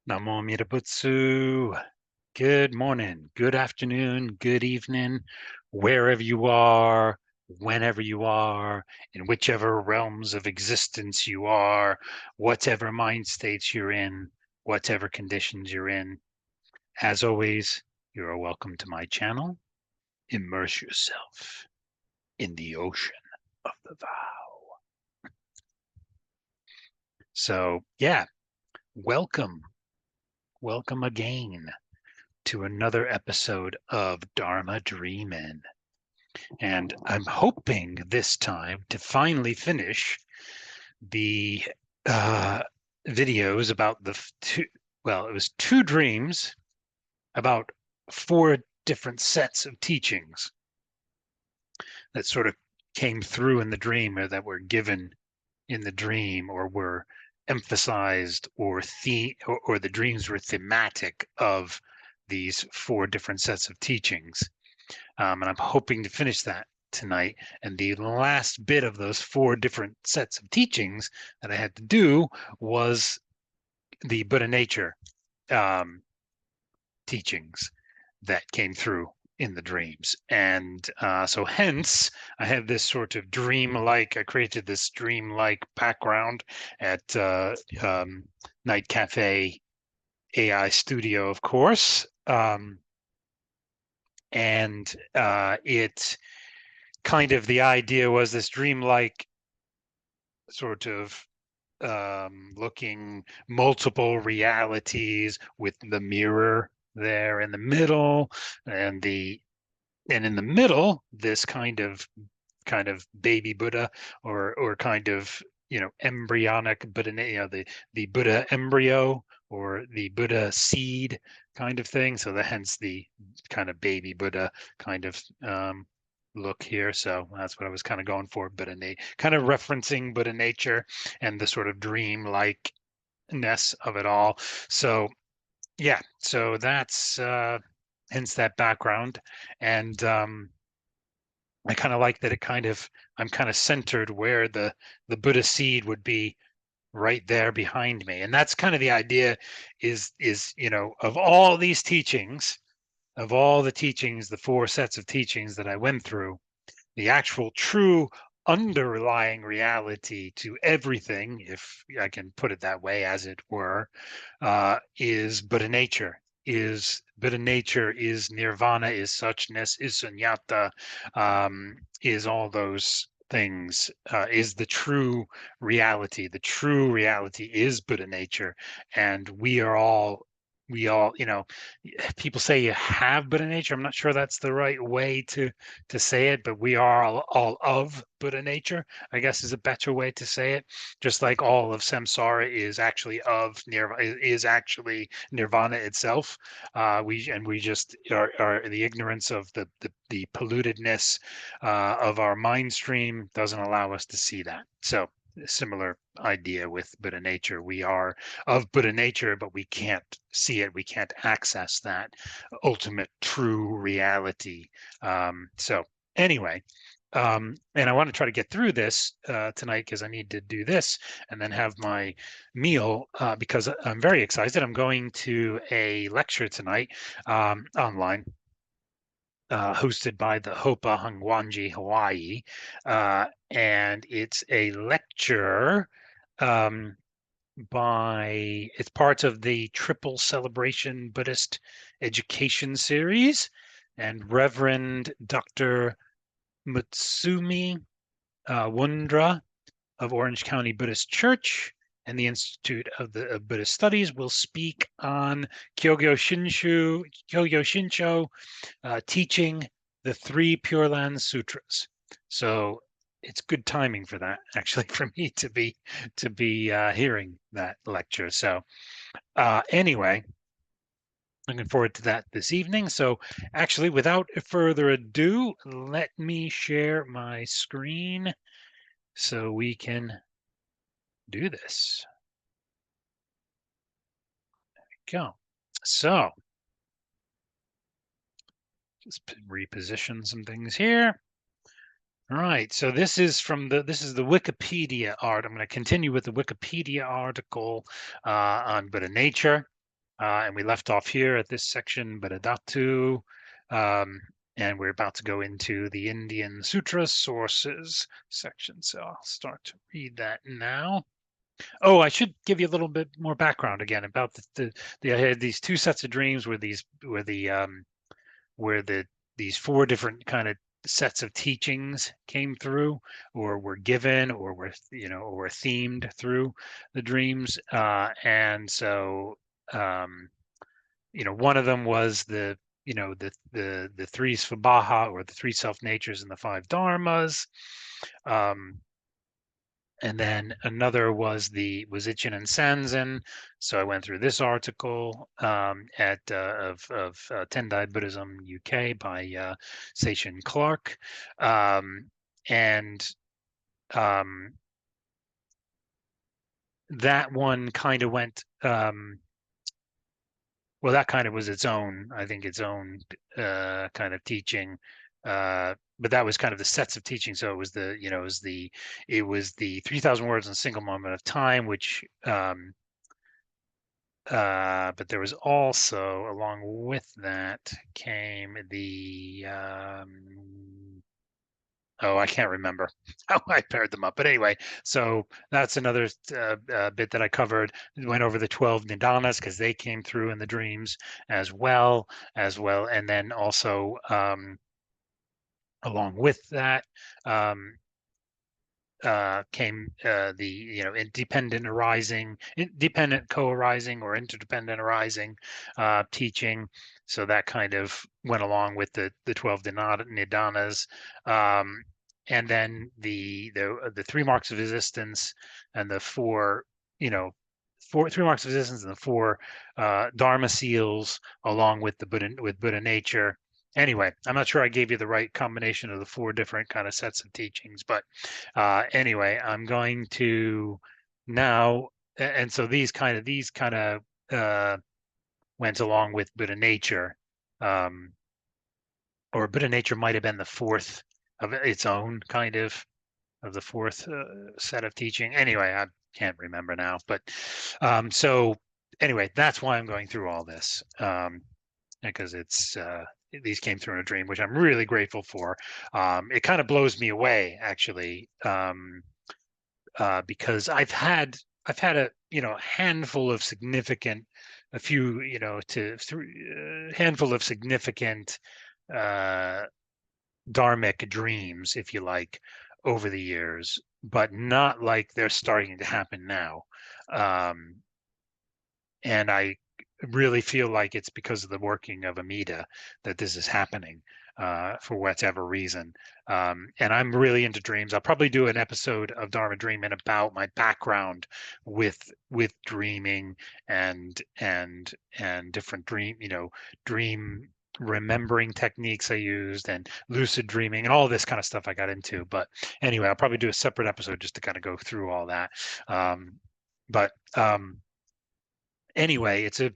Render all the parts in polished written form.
Namo Mirabutsu. Good morning, good afternoon, good evening, wherever you are, whenever you are, in whichever realms of existence you are, whatever mind states you're in, whatever conditions you're in. As always, you are welcome to my channel. Immerse yourself in the ocean of the vow. So, yeah, welcome. Welcome again to another episode of Dharma Dreamin. And I'm hoping this time to finally finish the videos about the it was two dreams about four different sets of teachings that sort of came through in the dream, or that were given in the dream, or were emphasized, or the dreams were thematic of these four different sets of teachings. And I'm hoping to finish that tonight. And the last bit of those four different sets of teachings that I had to do was the Buddha nature teachings that came through in the dreams. And so hence I have this sort of I created this dream-like background at Night Cafe AI Studio, of course. And it kind of, the idea was this dreamlike sort of looking multiple realities with the mirror there in the middle, and in the middle this kind of baby Buddha, or kind of, embryonic Buddha, the Buddha embryo, or the Buddha seed kind of thing. So hence the kind of baby Buddha kind of look here. So that's what I was kind of going for, kind of referencing Buddha nature and the sort of dream likeness of it all. So yeah, so that's hence that background. And I kind of like that I'm kind of centered where the Buddha seed would be, right there behind me. And that's kind of the idea, is of all these teachings, of all the teachings, the four sets of teachings that I went through, the actual true underlying reality to everything, if I can put it that way, as it were, is Buddha nature. Is Buddha nature, is nirvana, is suchness, is sunyata, is all those things, is the true reality. The true reality is Buddha nature, and we all, people say you have Buddha nature. I'm not sure that's the right way to say it, but we are all of Buddha nature, I guess, is a better way to say it. Just like all of samsara is actually of nirvana, is actually nirvana itself. We just are the ignorance of the pollutedness of our mind stream doesn't allow us to see that. So similar idea with Buddha nature. We are of Buddha nature, but we can't see it. We can't access that ultimate true reality. So anyway, and I want to try to get through this tonight, because I need to do this and then have my meal, because I'm very excited. I'm going to a lecture tonight online, hosted by the Hopa Hungwanji Hawaii, and it's a lecture it's part of the Triple Celebration Buddhist Education Series, and Reverend Dr. Mutsumi Wundra of Orange County Buddhist Church and the Institute of Buddhist Studies will speak on Kyogyo Shinsho, teaching the three Pure Land Sutras. So it's good timing for that, actually, for me to be hearing that lecture. So anyway, looking forward to that this evening. So actually, without further ado, let me share my screen so we can do this. There we go. So just reposition some things here. All right, so this is the Wikipedia art. I'm going to continue with the Wikipedia article on Buddha nature. and we left off here at this section, Buddha-Dharma, and we're about to go into the Indian Sutra sources section. So I'll start to read that now. Oh, I should give you a little bit more background again about I had these two sets of dreams where these four different kind of sets of teachings came through or were given or were or were themed through the dreams, and so um one of them was the three svabha, or the three self natures, and the five dharmas. And then another was Ichin and Sanzen. So I went through this article at of Tendai Buddhism UK by Seishin Clark, and that one kind of went. Well, that kind of was its own, I think, its own kind of teaching. But that was kind of the sets of teaching. So it was it was the 3,000 words in a single moment of time, which but there was also, along with that, came the oh, I can't remember how I paired them up. But anyway, so that's another bit that I covered. Went over the 12 nidanas because they came through in the dreams as well. And then also along with that, came the independent co-arising or interdependent arising teaching. So that kind of went along with the 12 nidanas, and then the three marks of resistance and the four three marks of resistance and the four dharma seals, along with Buddha nature. Anyway, I'm not sure I gave you the right combination of the four different kind of sets of teachings, but anyway, I'm going to now, and so these kind of went along with Buddha nature, or Buddha nature might have been the fourth of its own kind of the fourth set of teaching. Anyway, I can't remember now, but so anyway, that's why I'm going through all this, because these came through in a dream, which I'm really grateful for. It kind of blows me away, actually, because I've had a handful of significant, a few to three handful of significant uh, dharmic dreams, if you like, over the years, but not like they're starting to happen now. And I really feel like it's because of the working of Amida that this is happening, for whatever reason. And I'm really into dreams. I'll probably do an episode of Dharma Dreamin about my background with dreaming and different dream remembering techniques I used, and lucid dreaming, and all this kind of stuff I got into. But anyway, I'll probably do a separate episode just to kind of go through all that. But anyway, it's a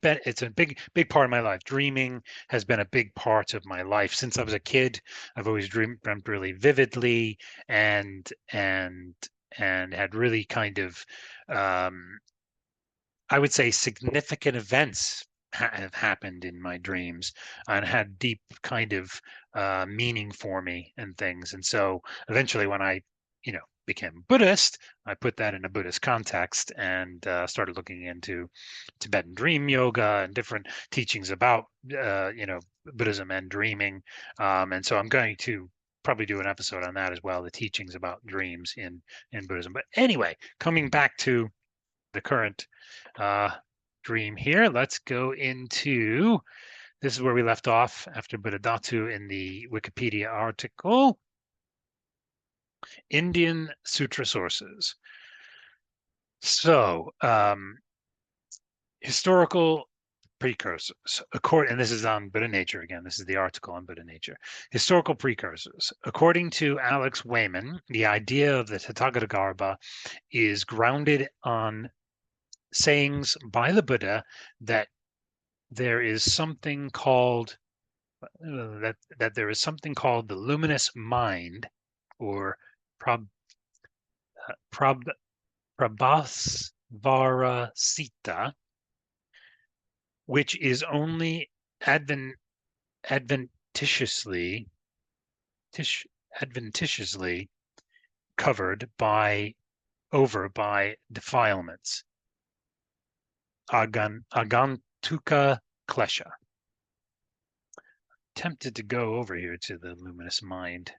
big part of my life. Dreaming has been a big part of my life since I was a kid. I've always dreamt really vividly, and had really kind of I would say significant events have happened in my dreams and had deep kind of meaning for me and things. And so eventually, when I became Buddhist, I put that in a Buddhist context and started looking into Tibetan dream yoga and different teachings about Buddhism and dreaming. And so I'm going to probably do an episode on that as well, the teachings about dreams in Buddhism. But anyway, coming back to the current dream here, let's go into, this is where we left off after Buddha-Dharma in the Wikipedia article. Indian Sutra sources. So historical precursors, and this is on Buddha nature again. This is the article on Buddha nature. Historical precursors. According to Alex Wayman, the idea of the Tathagata is grounded on sayings by the Buddha that there is something called that there is something called the luminous mind, or prabhasvara sita, which is only adventitiously adventitiously covered by defilements. Agantuka klesha. Tempted to go over here to the Luminous Mind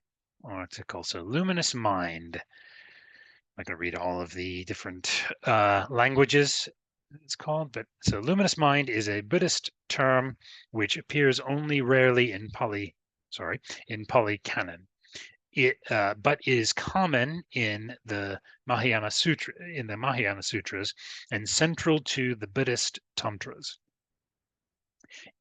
article. So Luminous Mind. I'm not going to read all of the different languages it's called, but so Luminous Mind is a Buddhist term which appears only rarely in Pali Canon. It but is common in the Mahayana Sutras and central to the Buddhist Tantras.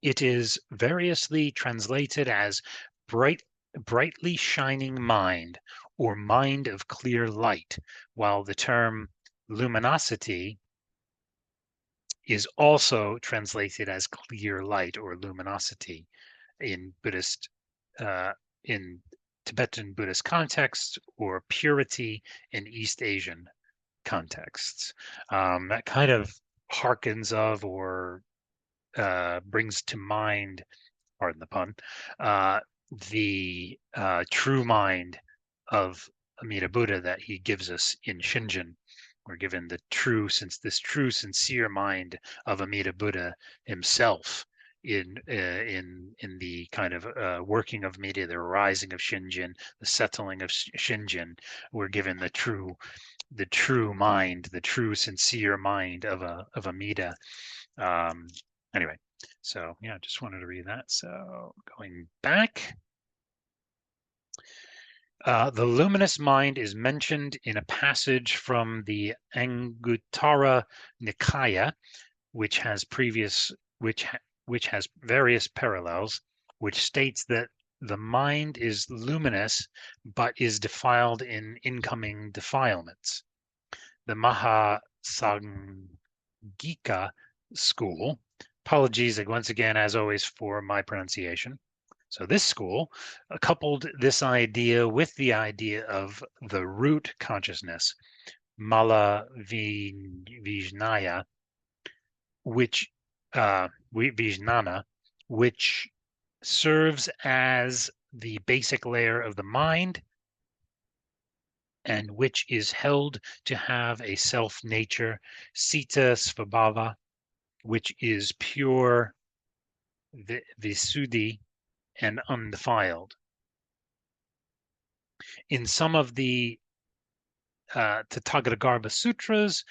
It is variously translated as brightly shining mind or mind of clear light, while the term luminosity is also translated as clear light or luminosity in Buddhist in Tibetan Buddhist contexts, or purity in East Asian contexts. That kind of harkens of or brings to mind, pardon the pun, the true mind of Amida Buddha that he gives us in Shinjin. We're given this true, sincere mind of Amida Buddha himself in the kind of working of Amida, the rising of Shinjin, the settling of Shinjin. We're given the true mind, the true, sincere mind of Amida. Anyway, so yeah, just wanted to read that. So going back. The luminous mind is mentioned in a passage from the Anguttara Nikaya, which has various parallels, which states that the mind is luminous but is defiled in incoming defilements. The Mahasangika school, apologies once again, as always, for my pronunciation. So this school coupled this idea with the idea of the root consciousness, Mala Vijnaya, which Vijnana, which serves as the basic layer of the mind and which is held to have a self nature, Sita Svabhava, which is pure Visuddhi and undefiled. In some of the Tathagata Sutras,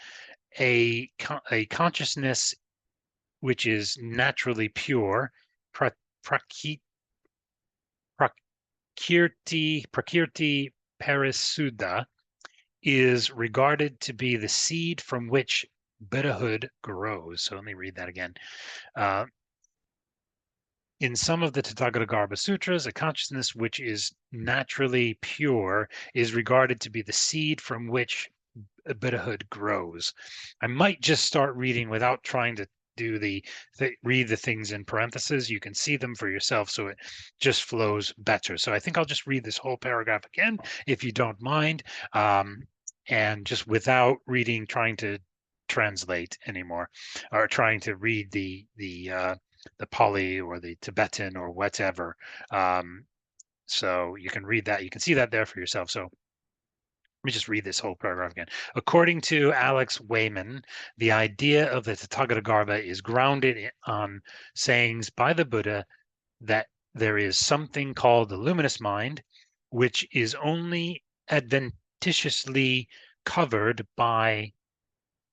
a consciousness which is naturally pure, Prakriti Parisuddha, is regarded to be the seed from which Buddhahood grows. So let me read that again. In some of the Tathagata Sutras, a consciousness which is naturally pure is regarded to be the seed from which Buddhahood grows. I might just start reading without trying to do read the things in parentheses. You can see them for yourself, so it just flows better. So I think I'll just read this whole paragraph again, if you don't mind, and just without reading, trying to translate anymore, or trying to read the Pali or the Tibetan or whatever. So you can read that. You can see that there for yourself. So let me just read this whole paragraph again. According to Alex Wayman, the idea of the Tathagata is grounded on sayings by the Buddha that there is something called the luminous mind, which is only adventitiously covered by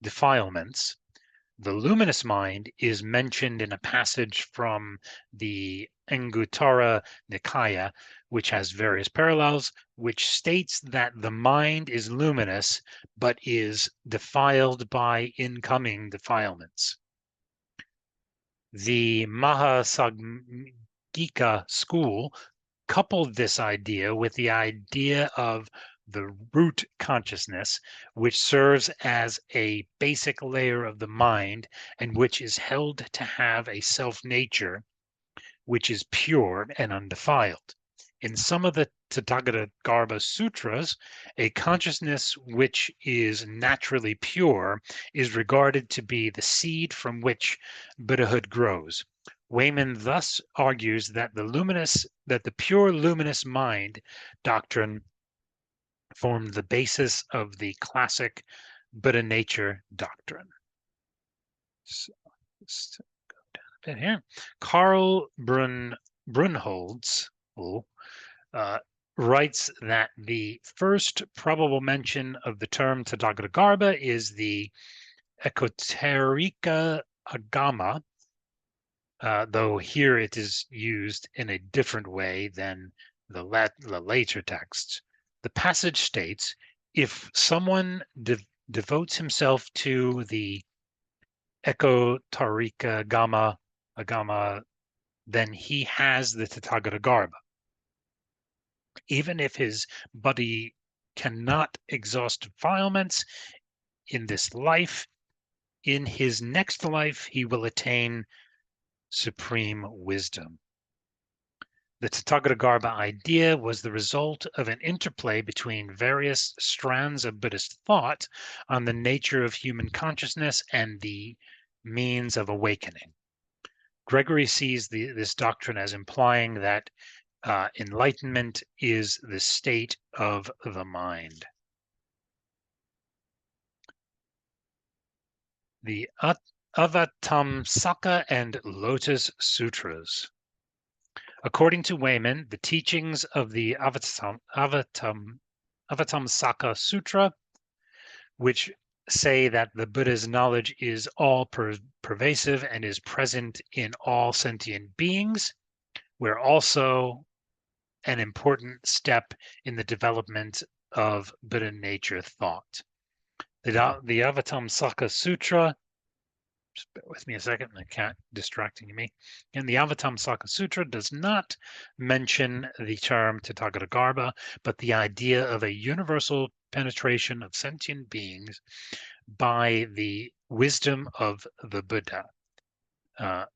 defilements. The luminous mind is mentioned in a passage from the Anguttara Nikaya, which has various parallels, which states that the mind is luminous but is defiled by incoming defilements. The Mahasangika school coupled this idea with the idea of the root consciousness, which serves as a basic layer of the mind and which is held to have a self nature which is pure and undefiled. In some of the Tathagata Sutras, a consciousness which is naturally pure is regarded to be the seed from which Buddhahood grows. Wayman thus argues that the pure luminous mind doctrine formed the basis of the classic Buddha nature doctrine. So let's go down a bit here. Karl Brunholz writes that the first probable mention of the term Tathagata is the Ekoterika Agama, though here it is used in a different way than the later texts. The passage states, if someone devotes himself to the Ekotarika Agama, then he has the Tathagata. Even if his body cannot exhaust defilements in this life, in his next life he will attain supreme wisdom. The Tathagata idea was the result of an interplay between various strands of Buddhist thought on the nature of human consciousness and the means of awakening. Gregory sees this doctrine as implying that enlightenment is the state of the mind. The Avatamsaka and Lotus Sutras. According to Wayman, the teachings of the Avatamsaka Sutra, which say that the Buddha's knowledge is all pervasive and is present in all sentient beings, were also an important step in the development of Buddha nature thought. The Avatamsaka Sutra, just bear with me a second, the cat distracting me. And the Avatamsaka Sutra does not mention the term Tathagata, but the idea of a universal penetration of sentient beings by the wisdom of the Buddha,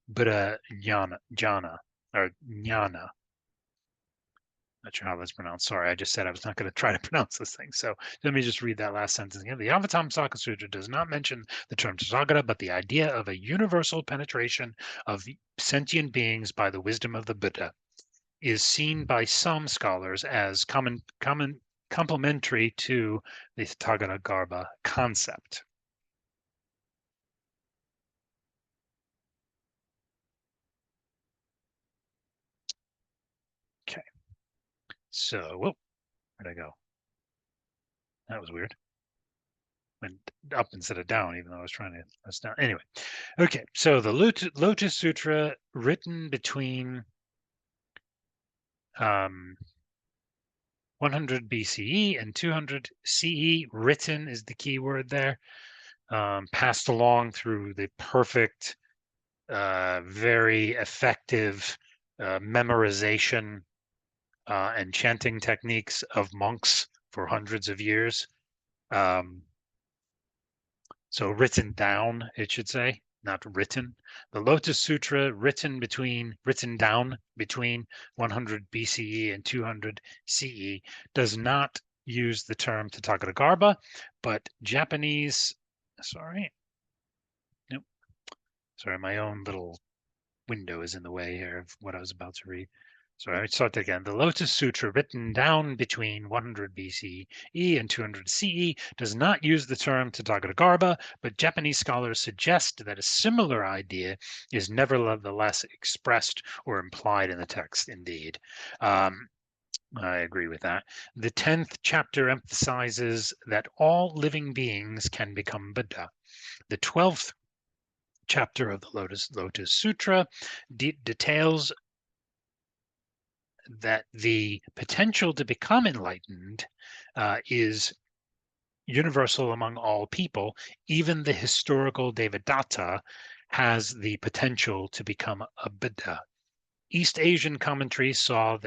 Buddha jnana, or jnana. Not sure how that's pronounced. Sorry, I just said I was not going to try to pronounce this thing. So let me just read that last sentence again. The Avatamsaka Sutra does not mention the term Tathagata, but the idea of a universal penetration of sentient beings by the wisdom of the Buddha is seen by some scholars as complementary to the Tathagata concept. Okay. So, whoa, where'd I go? That was weird. Went up instead of down, even though I was trying to press down. Anyway, okay. So the Lotus Sutra, written between 100 BCE and 200 CE, written is the key word there, passed along through the perfect, very effective memorization and chanting techniques of monks for hundreds of years. So written down, it should say, not written. The Lotus Sutra, written down between 100 BCE and 200 CE, does not use the term Tathagata, but Japanese, sorry, my own little window is in the way here of what I was about to read. So I start again. The Lotus Sutra, written down between 100 BCE and 200 CE, does not use the term Tathagata, but Japanese scholars suggest that a similar idea is nevertheless expressed or implied in the text, indeed. I agree with that. The 10th chapter emphasizes that all living beings can become Buddha. The 12th chapter of the Lotus Sutra details that the potential to become enlightened is universal among all people. Even the historical Devadatta has the potential to become a Buddha. East Asian commentaries saw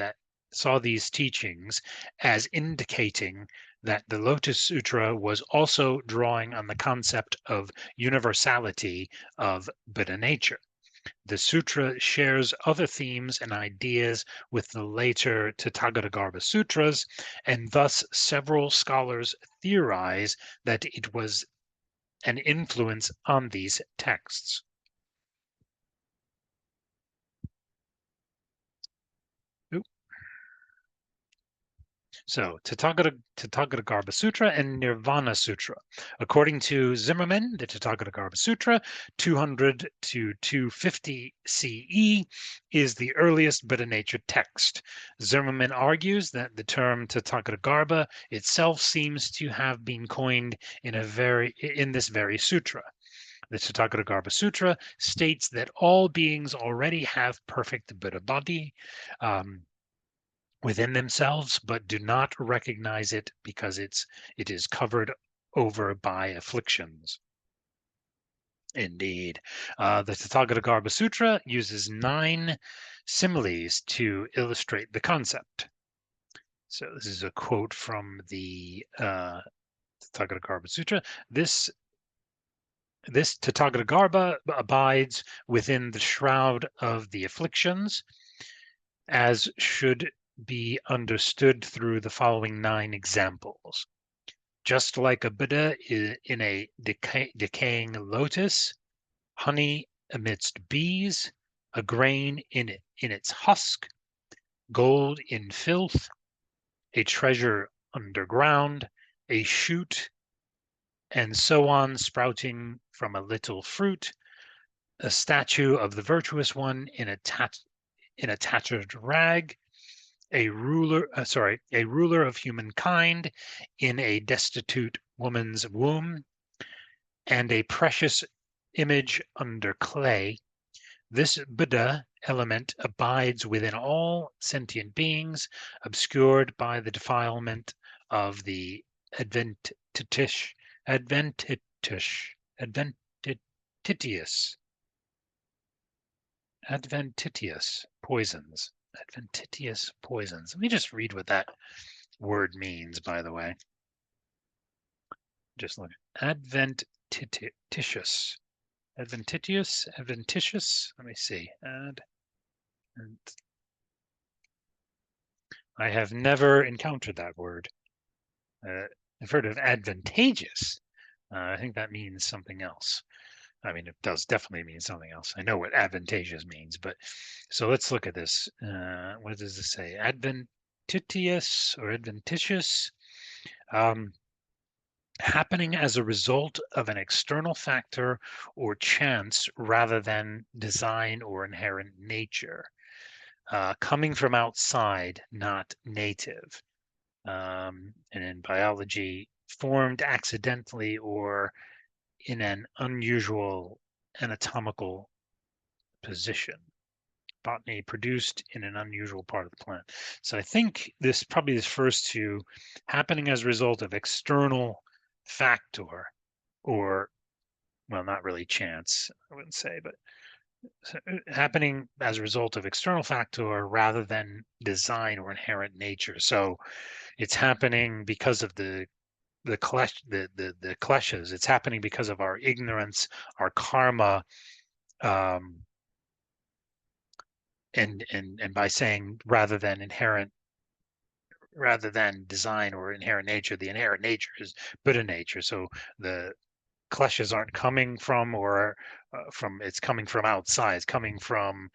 these teachings as indicating that the Lotus Sutra was also drawing on the concept of universality of Buddha nature. The sutra shares other themes and ideas with the later Tathagata Sutras, and thus several scholars theorize that it was an influence on these texts. So, Tathagata Sutra and Nirvana Sutra. According to Zimmerman, the Tathagata Sutra, 200 to 250 CE, is the earliest Buddha nature text. Zimmerman argues that the term Tathagata itself seems to have been coined in this very sutra. The Tathagata Sutra states that all beings already have perfect Buddha body. Within themselves, but do not recognize it because it is covered over by afflictions. Indeed. The Tathagata Sutra uses 9 similes to illustrate the concept. So this is a quote from the Tathagata Sutra. This Tathagata abides within the shroud of the afflictions, as should be understood through the following 9 examples. Just like a Buddha in a decaying lotus, honey amidst bees, a grain in its husk, gold in filth, a treasure underground, a shoot, and so on, sprouting from a little fruit, a statue of the virtuous one in a tattered rag, a ruler of humankind in a destitute woman's womb, and a precious image under clay. This Buddha element abides within all sentient beings, obscured by the defilement of the adventitious poisons. Adventitious poisons. Let me just read what that word means, by the way. Just look. Adventitious. Adventitious. Let me see. I have never encountered that word. I've heard of advantageous. I think that means something else. I mean, it does definitely mean something else. I know what advantageous means, but so let's look at this. What does it say? Adventitious or adventitious? Happening as a result of an external factor or chance rather than design or inherent nature. Coming from outside, not native. And in biology, formed accidentally or in an unusual anatomical position. Botany, produced in an unusual part of the plant. So I think this refers to happening as a result of external factor, or, well, not really chance, I wouldn't say, but happening as a result of external factor rather than design or inherent nature. So it's happening because of the kleshas. It's happening because of our ignorance, our karma, and by saying rather than design or inherent nature, the inherent nature is Buddha nature. So the kleshas aren't coming from it's coming from outside. It's coming from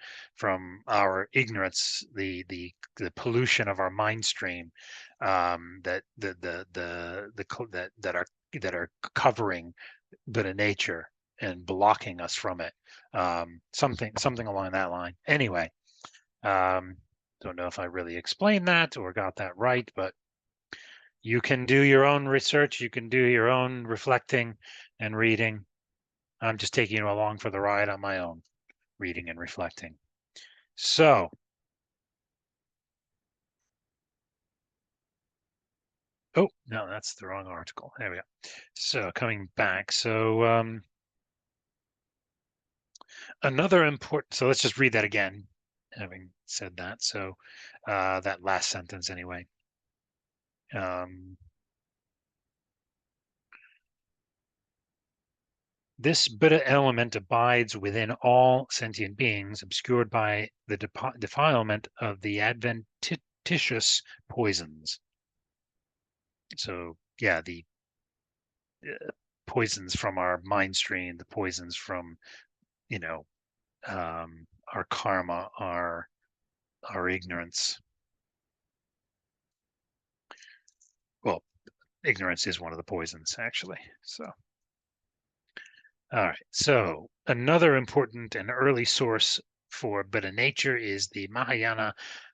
our ignorance, the pollution of our mind stream, that that are covering Buddha nature and blocking us from it. Something along that line. Anyway, don't know if I really explained that or got that right, but you can do your own research. You can do your own reflecting and reading. I'm just taking you along for the ride on my own, reading and reflecting. So, oh, no, that's the wrong article. There we go. So coming back. So another important, so let's just read that again, having said that. So that last sentence anyway. This Buddha element abides within all sentient beings, obscured by the defilement of the adventitious poisons. So yeah, the poisons from our mind stream, the poisons from, you know, our karma, our ignorance. Well, ignorance is one of the poisons, actually. So, all right. So another important and early source for Buddha nature is the Mahayana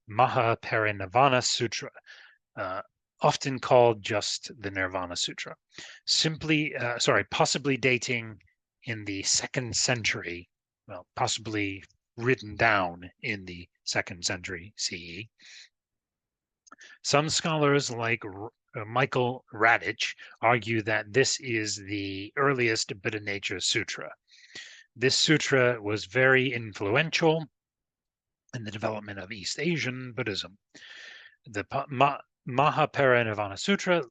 Mahaparinirvana Sutra, often called just the Nirvana Sutra. Possibly dating in the 2nd century, well, possibly written down in the 2nd century CE. Some scholars like Michael Radich argue that this is the earliest Buddha Nature Sutra. This sutra was very influential in the development of East Asian Buddhism. The Mahaparinirvana Sutra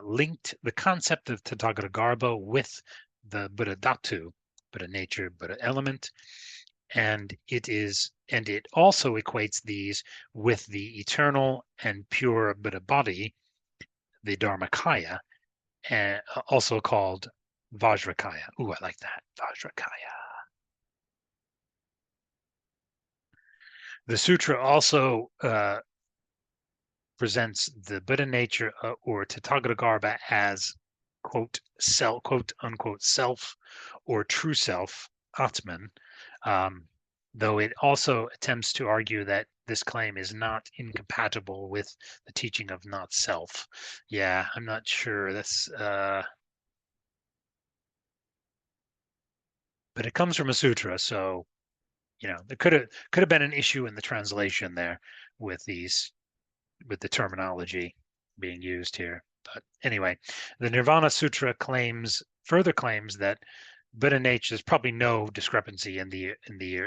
linked the concept of Tathagata with the Buddha Dhatu, Buddha nature, Buddha element, and it also equates these with the eternal and pure Buddha body, the Dharmakaya, and also called Vajrakaya. Ooh, I like that, Vajrakaya. The sutra also presents the Buddha nature or Tathagata as quote unquote self or true self, Atman, though it also attempts to argue that this claim is not incompatible with the teaching of not self. Yeah, I'm not sure. That's but it comes from a sutra, so there could have been an issue in the translation there with the terminology being used here. But anyway, the Nirvana Sutra further claims that Buddha nature is probably no discrepancy in the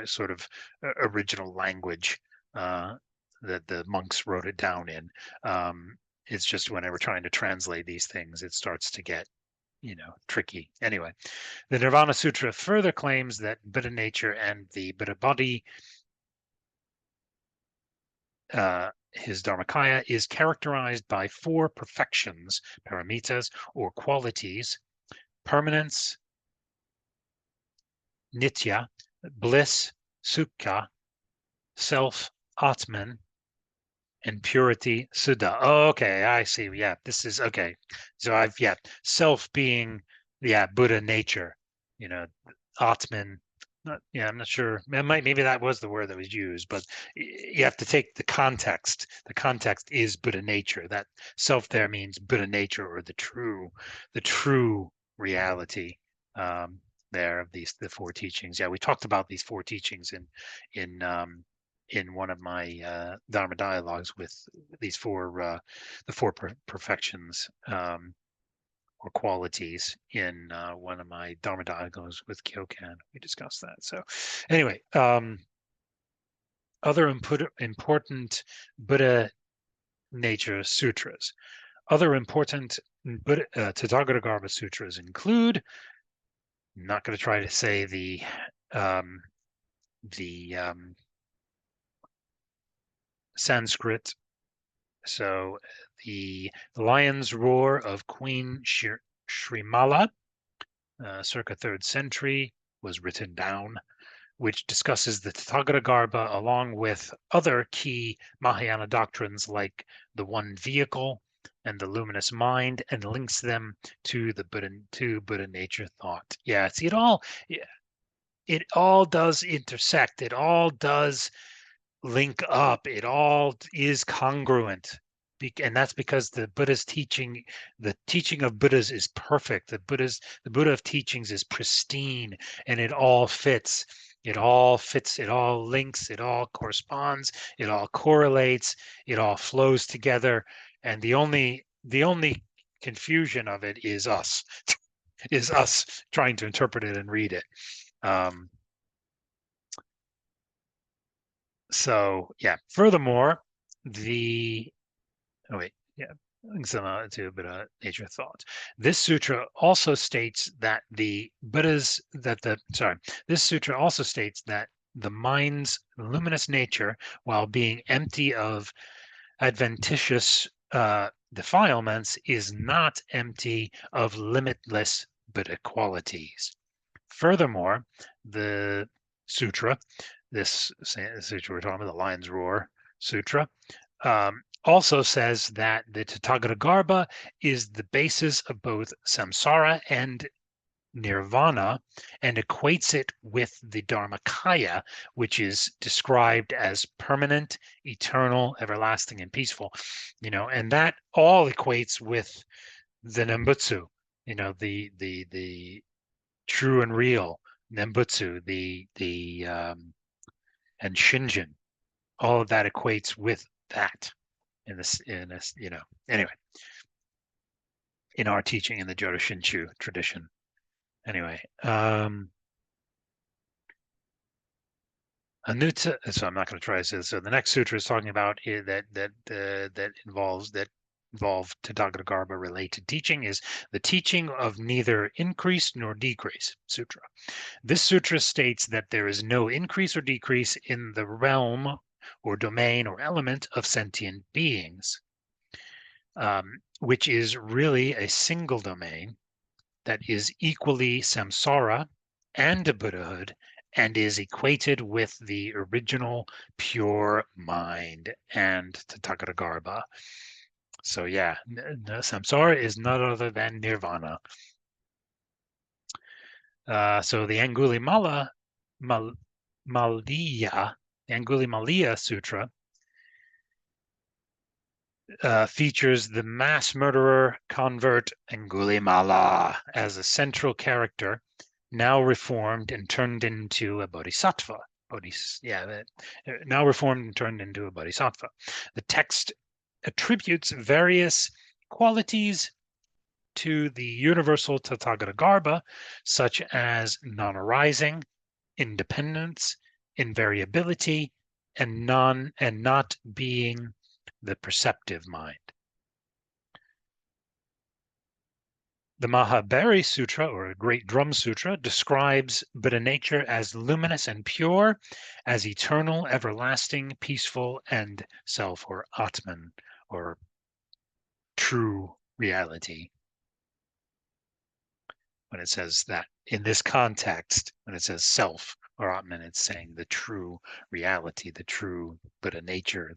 sort of original language that the monks wrote it down in. It's just whenever trying to translate these things, it starts to get tricky. Anyway, the Nirvana Sutra further claims that Buddha nature and the Buddha body, his Dharmakaya, is characterized by 4 perfections, paramitas, or qualities: permanence, nitya, bliss, sukha, self, atman, and purity, Suddha. Oh, okay, I see. Yeah, this is okay. So self being, Buddha nature, Atman. I'm not sure. Maybe that was the word that was used, but you have to take the context. The context is Buddha nature. That self there means Buddha nature, or the true reality. There of the 4 teachings. Yeah, we talked about these 4 teachings in one of my Dharma dialogues with these the 4 perfections or qualities in one of my Dharma dialogues with Kyokan. We discussed that. So anyway, other important Buddha nature sutras. Other important Buddha Tathagata sutras include, I'm not going to try to say the Sanskrit. So the Lion's Roar of Queen Shrimala, circa 3rd century, was written down, which discusses the Tathagata along with other key Mahayana doctrines like the one vehicle and the luminous mind, and links them to Buddha nature thought. Yeah, see, it all does intersect. It all does link up. It all is congruent. And that's because the teaching of Buddhas is perfect. The Buddha of teachings is pristine, and it all fits. It all fits, it all links, it all corresponds, it all correlates, it all flows together. And the only confusion of it is us, is us trying to interpret it and read it. So yeah, furthermore, oh wait, yeah, similar to Buddha nature thought. This sutra also states that this sutra also states that the mind's luminous nature, while being empty of adventitious defilements, is not empty of limitless Buddha qualities. Furthermore, the sutra, this sutra we're talking about, the Lion's Roar Sutra, also says that the Tathagata is the basis of both samsara and nirvana, and equates it with the Dharmakaya, which is described as permanent, eternal, everlasting, and peaceful. And that all equates with the Nembutsu, the true and real Nembutsu, and Shinjin. All of that equates with that in this, anyway, in our teaching in the Jodo Shinshu tradition. Anyway, Anuta. So I'm not going to try to say this. So the next sutra is talking about that involve Tathagata related teaching is the teaching of neither increase nor decrease sutra. This sutra states that there is no increase or decrease in the realm or domain or element of sentient beings, which is really a single domain that is equally samsara and a Buddhahood, and is equated with the original pure mind and Tathagata. So yeah, samsara is none other than nirvana. So the Angulimala Sutra features the mass murderer convert Angulimala as a central character, now reformed and turned into a bodhisattva. Now reformed and turned into a bodhisattva. The text attributes various qualities to the universal Tathagata, such as non-arising, independence, invariability, and not being the perceptive mind. The Mahabari Sutra, or Great Drum Sutra, describes Buddha nature as luminous and pure, as eternal, everlasting, peaceful, and self, or Atman, or true reality. When it says that in this context, when it says self or Atman, it's saying the true reality, the true Buddha nature,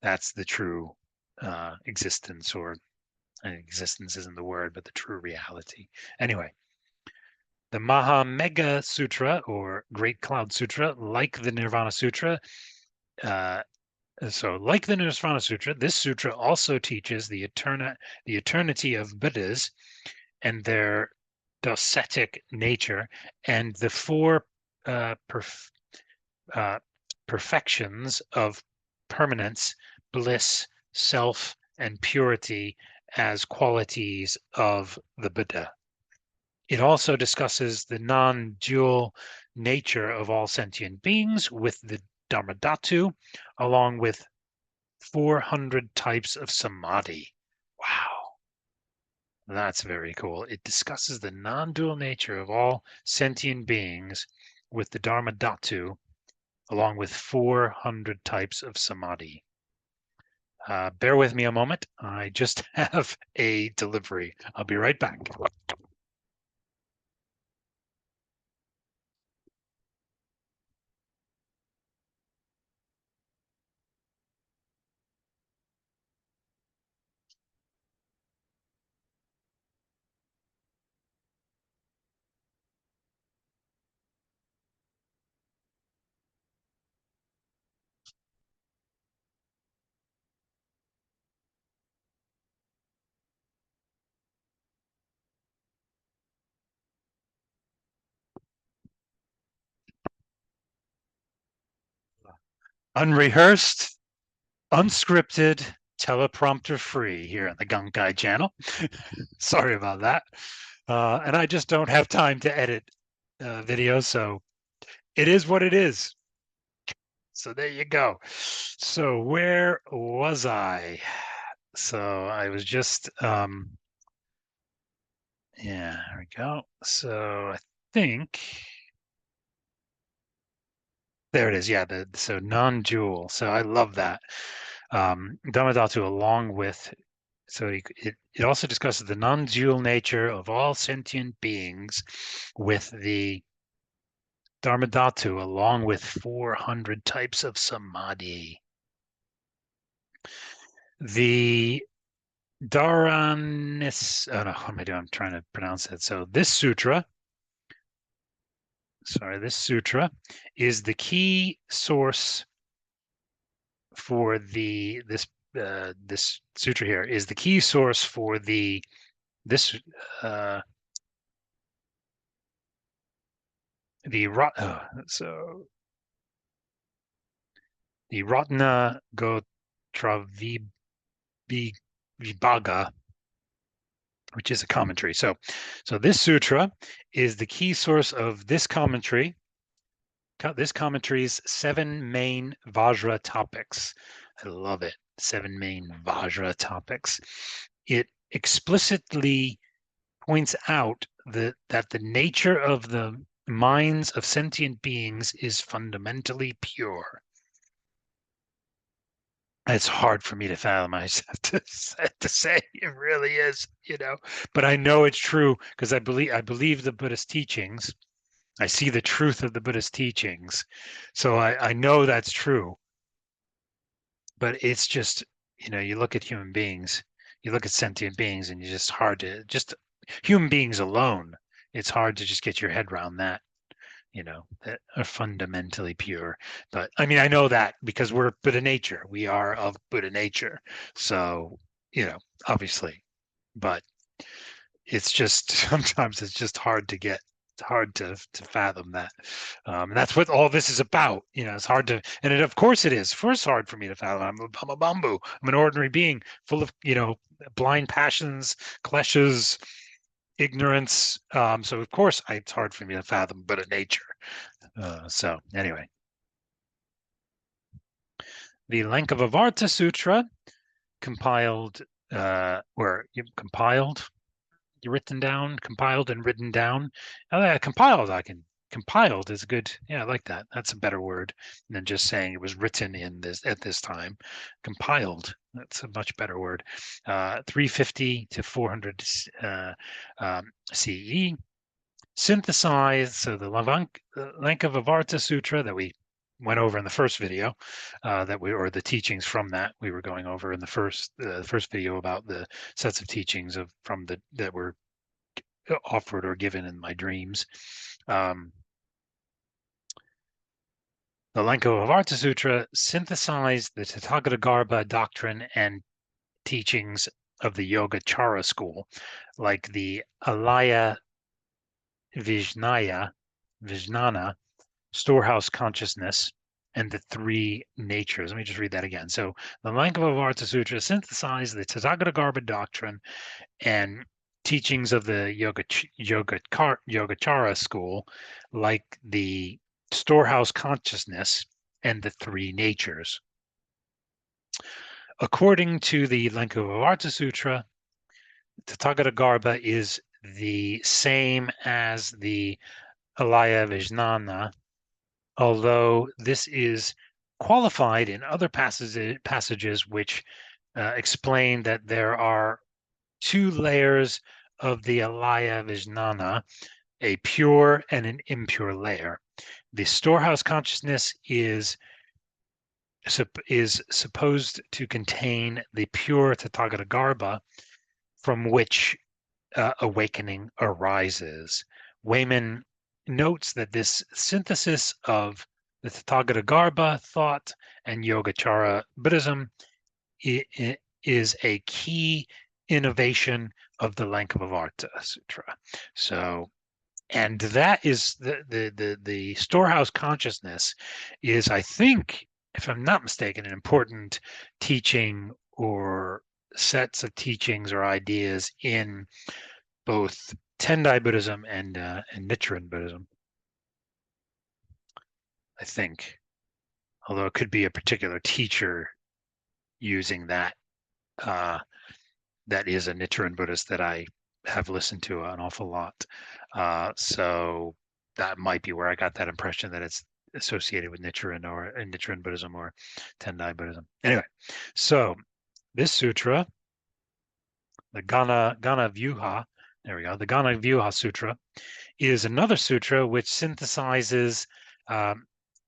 that's the true existence, or existence isn't the word, but the true reality. Anyway, the Mahamegha Sutra, or Great Cloud Sutra, like the Nirvana Sutra, like the Nirvana Sutra, this sutra also teaches the eternity of Buddhas and their docetic nature, and the four perfections of permanence, bliss, self, and purity as qualities of the Buddha. It also discusses the non-dual nature of all sentient beings with the Dharmadhatu, along with 400 types of samadhi. Wow. That's very cool. It discusses the non-dual nature of all sentient beings with the Dharmadhatu, along with 400 types of samadhi. Bear with me a moment. I just have a delivery. I'll be right back. Unrehearsed, unscripted, teleprompter free here on the Gunkai channel. Sorry about that. And I just don't have time to edit videos, so it is what it is. So there you go. So where was I? So I was just, yeah, there we go. So I think there it is. Yeah, so non-dual. So I love that. Dhammadatta along with, so it also discusses the non-dual nature of all sentient beings with the Dharmadhatu along with 400 types of samadhi. The Dharanis, oh no, what am I doing? I'm trying to pronounce it. So this sutra, is the key source for this sutra here is the key source for this uh so the Ratna Gotra Vibhaga, which is a commentary. So this sutra is the key source of this commentary. This commentary's 7 main Vajra topics. I love it. 7 main Vajra topics. It explicitly points out that the nature of the minds of sentient beings is fundamentally pure. It's hard for me to fathom. I just have to say it really is, But I know it's true because I believe the Buddhist teachings. I see the truth of the Buddhist teachings. So I know that's true. But it's just, you look at human beings, you look at sentient beings, and just human beings alone, it's hard to just get your head around that. That are fundamentally pure. But I mean, I know that because we're Buddha nature. We are of Buddha nature. So, obviously, but it's just sometimes it's just hard to get. It's hard to fathom that. And that's what all this is about. It's hard to, and of course it is. First, hard for me to fathom. I'm a bamboo. I'm an ordinary being full of, blind passions, kleshas, ignorance. So of course it's hard for me to fathom Buddha nature. So anyway, the Lankavivarta Sutra compiled, written down, compiled and written down. Compiled is good. Yeah, I like that. That's a better word than just saying it was written at this time. Compiled. That's a much better word. 350 to 400 CE. Synthesized, so the Lankavivarta Sutra that we went over in the first video, or the teachings from that we were going over in the first video about the sets of teachings that were offered or given in my dreams. The Lankavivarta Sutra synthesized the Tathagata doctrine and teachings of the Yogacara school, like the Alaya Vijnana, storehouse consciousness, and the 3 natures. Let me just read that again. So the Lankavivarta Sutra synthesized the Tathagata doctrine and teachings of the Yogacara school, like the storehouse consciousness and the 3 natures. According to the Lankavivarta Sutra, Tathagata is the same as the Alaya Vijnana, although this is qualified in other passages which explain that there are 2 layers of the Alaya Vijnana, a pure and an impure layer. The storehouse consciousness is supposed to contain the pure Tathagata from which awakening arises. Wayman notes that this synthesis of the Tathagata thought and Yogacara Buddhism is a key innovation of the Lankavivarta Sutra. So, and that is the storehouse consciousness is, I think, if I'm not mistaken, an important teaching or sets of teachings or ideas in both Tendai Buddhism and Nichiren Buddhism, I think. Although it could be a particular teacher using that that is a Nichiren Buddhist that I have listened to an awful lot. So that might be where I got that impression that it's associated with Nichiren or Nichiren Buddhism or Tendai Buddhism. Anyway, so this sutra, the Gana Vyuha, there we go, the Gana Vyuha Sutra, is another sutra which synthesizes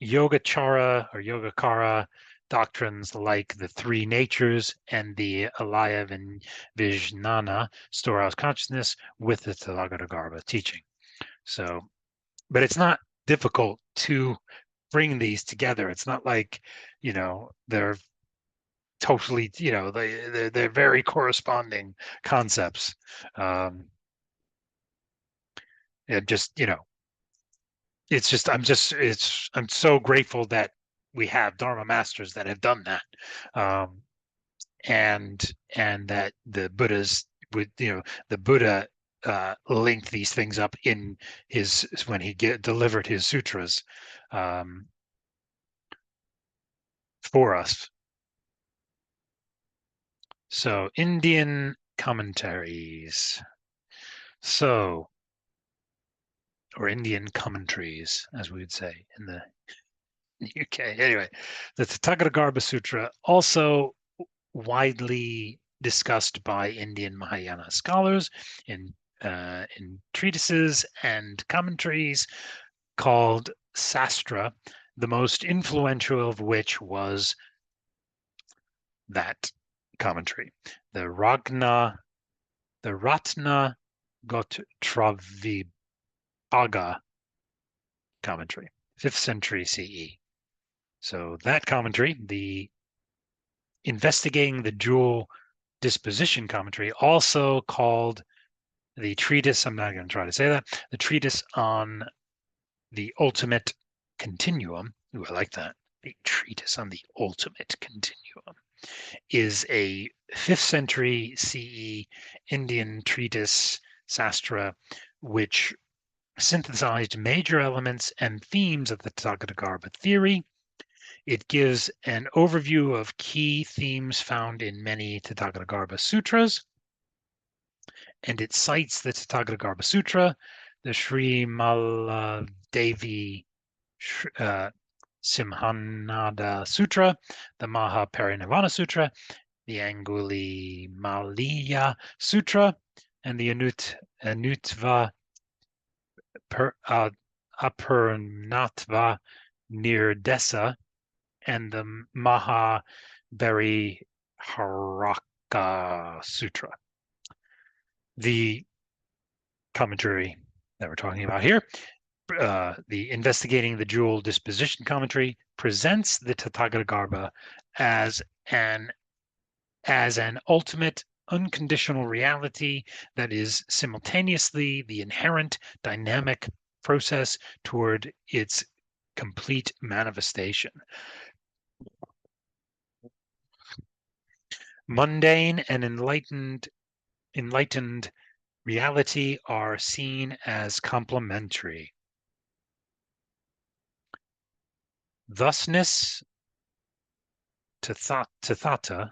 Yogacara or Yogacara doctrines like the three natures and the Alaya and Vijnana, storehouse consciousness, with the Tathagata teaching. So, but it's not difficult to bring these together. It's not like, they're totally, they're very corresponding concepts. And just, it's just I'm so grateful that we have Dharma masters that have done that, and that the Buddhas would, the Buddha linked these things up in his when he delivered his sutras for us. So Indian commentaries, or Indian commentaries, as we would say in the UK. Anyway, the Tathagata Sutra, also widely discussed by Indian Mahayana scholars in treatises and commentaries called Sastra, the most influential of which was that commentary, the Ratna Gotravibhaga commentary, 5th century CE. So that commentary, the investigating the dual disposition commentary, also called the treatise, I'm not going to try to say that, the treatise on the ultimate continuum. Ooh, I like that. The treatise on the ultimate continuum is a 5th century CE Indian treatise, Sastra, which synthesized major elements and themes of the Tathagata theory. It gives an overview of key themes found in many Tathagata sutras, and it cites the Tathagata Sutra, the Sri Maladevi Simhanada Sutra, the Mahaparinirvana Sutra, the Angulimala Sutra, and the Anutva Apurnatva Nirdesa, and the Mahabariharaka Sutra. The commentary that we're talking about here, the investigating the dual disposition commentary, presents the Tathagata as an ultimate unconditional reality that is simultaneously the inherent dynamic process toward its complete manifestation. Mundane and enlightened reality are seen as complementary. Thusness, tathata,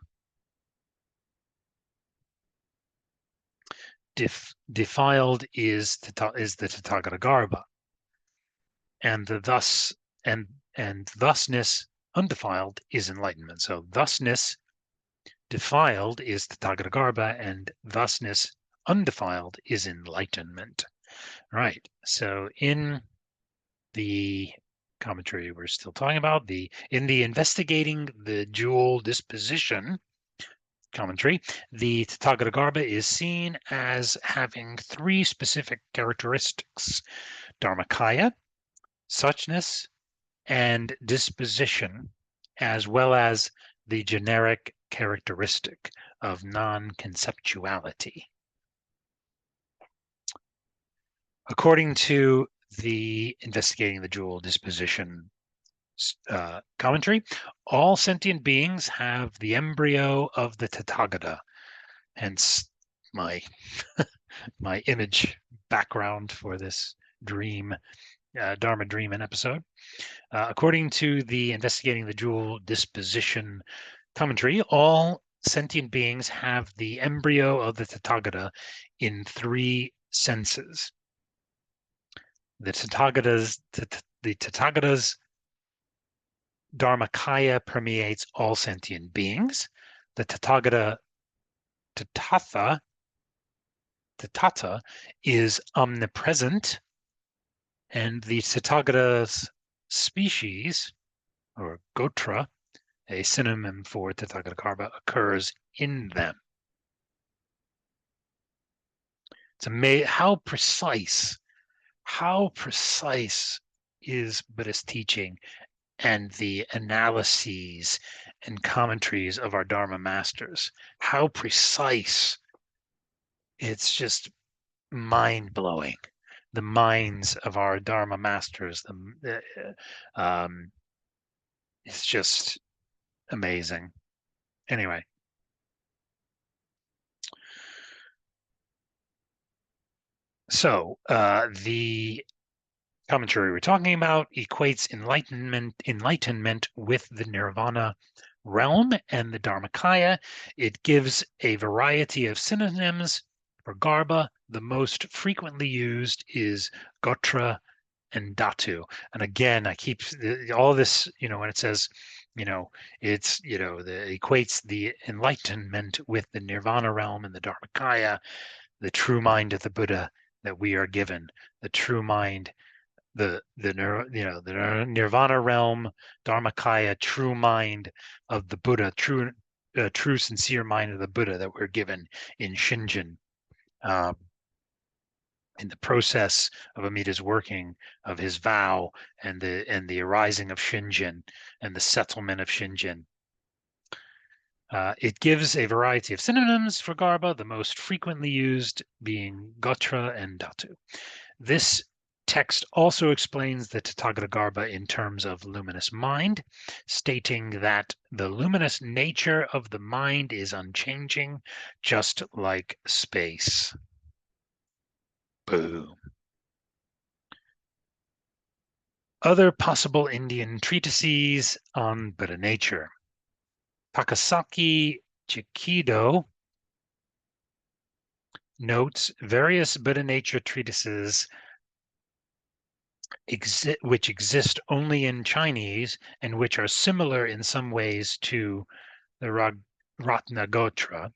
defiled is the Tathagata, and the thusness undefiled is enlightenment. So thusness defiled is the Tathagata, and thusness undefiled is enlightenment. Right. So in the commentary we're still talking about, in the investigating the dual disposition commentary, the Tathagata is seen as having 3 specific characteristics: Dharmakaya, suchness, and disposition, as well as the generic characteristic of non-conceptuality. According to the investigating the dual disposition commentary, all sentient beings have the embryo of the Tathagata, hence my my image background for this Dharma Dreamin episode. According to the investigating the dual disposition commentary, all sentient beings have the embryo of the Tathagata in 3 senses. The Tathagata's Dharmakaya permeates all sentient beings. The Tathatha is omnipresent, and the Tathagata's species, or gotra, a synonym for Tathagata occurs in them. It's amazing how precise is Buddhist teaching and the analyses and commentaries of our Dharma masters. How precise. It's just mind-blowing. The minds of our Dharma masters, it's just amazing. Anyway. So the commentary we're talking about equates enlightenment with the nirvana realm and the Dharmakaya. It gives a variety of synonyms for Garba. The most frequently used is Gotra and Dhatu. And again, I keep all this, when it says, it's, equates the enlightenment with the nirvana realm and the Dharmakaya, the true mind of the Buddha that we are given, the true mind, the nirvana realm, Dharmakaya, true mind of the Buddha, true sincere mind of the Buddha that we're given in Shinjin, in the process of Amita's working of his vow and the arising of Shinjin and the settlement of Shinjin. It gives a variety of synonyms for Garba, the most frequently used being Gotra and Dhatu. This text also explains the Tathagata Garba in terms of luminous mind, stating that the luminous nature of the mind is unchanging, just like space. Boom. Other possible Indian treatises on Buddha nature. Takasaki Chikido notes various Buddha nature treatises which exist only in Chinese and which are similar in some ways to the Ratnagotra.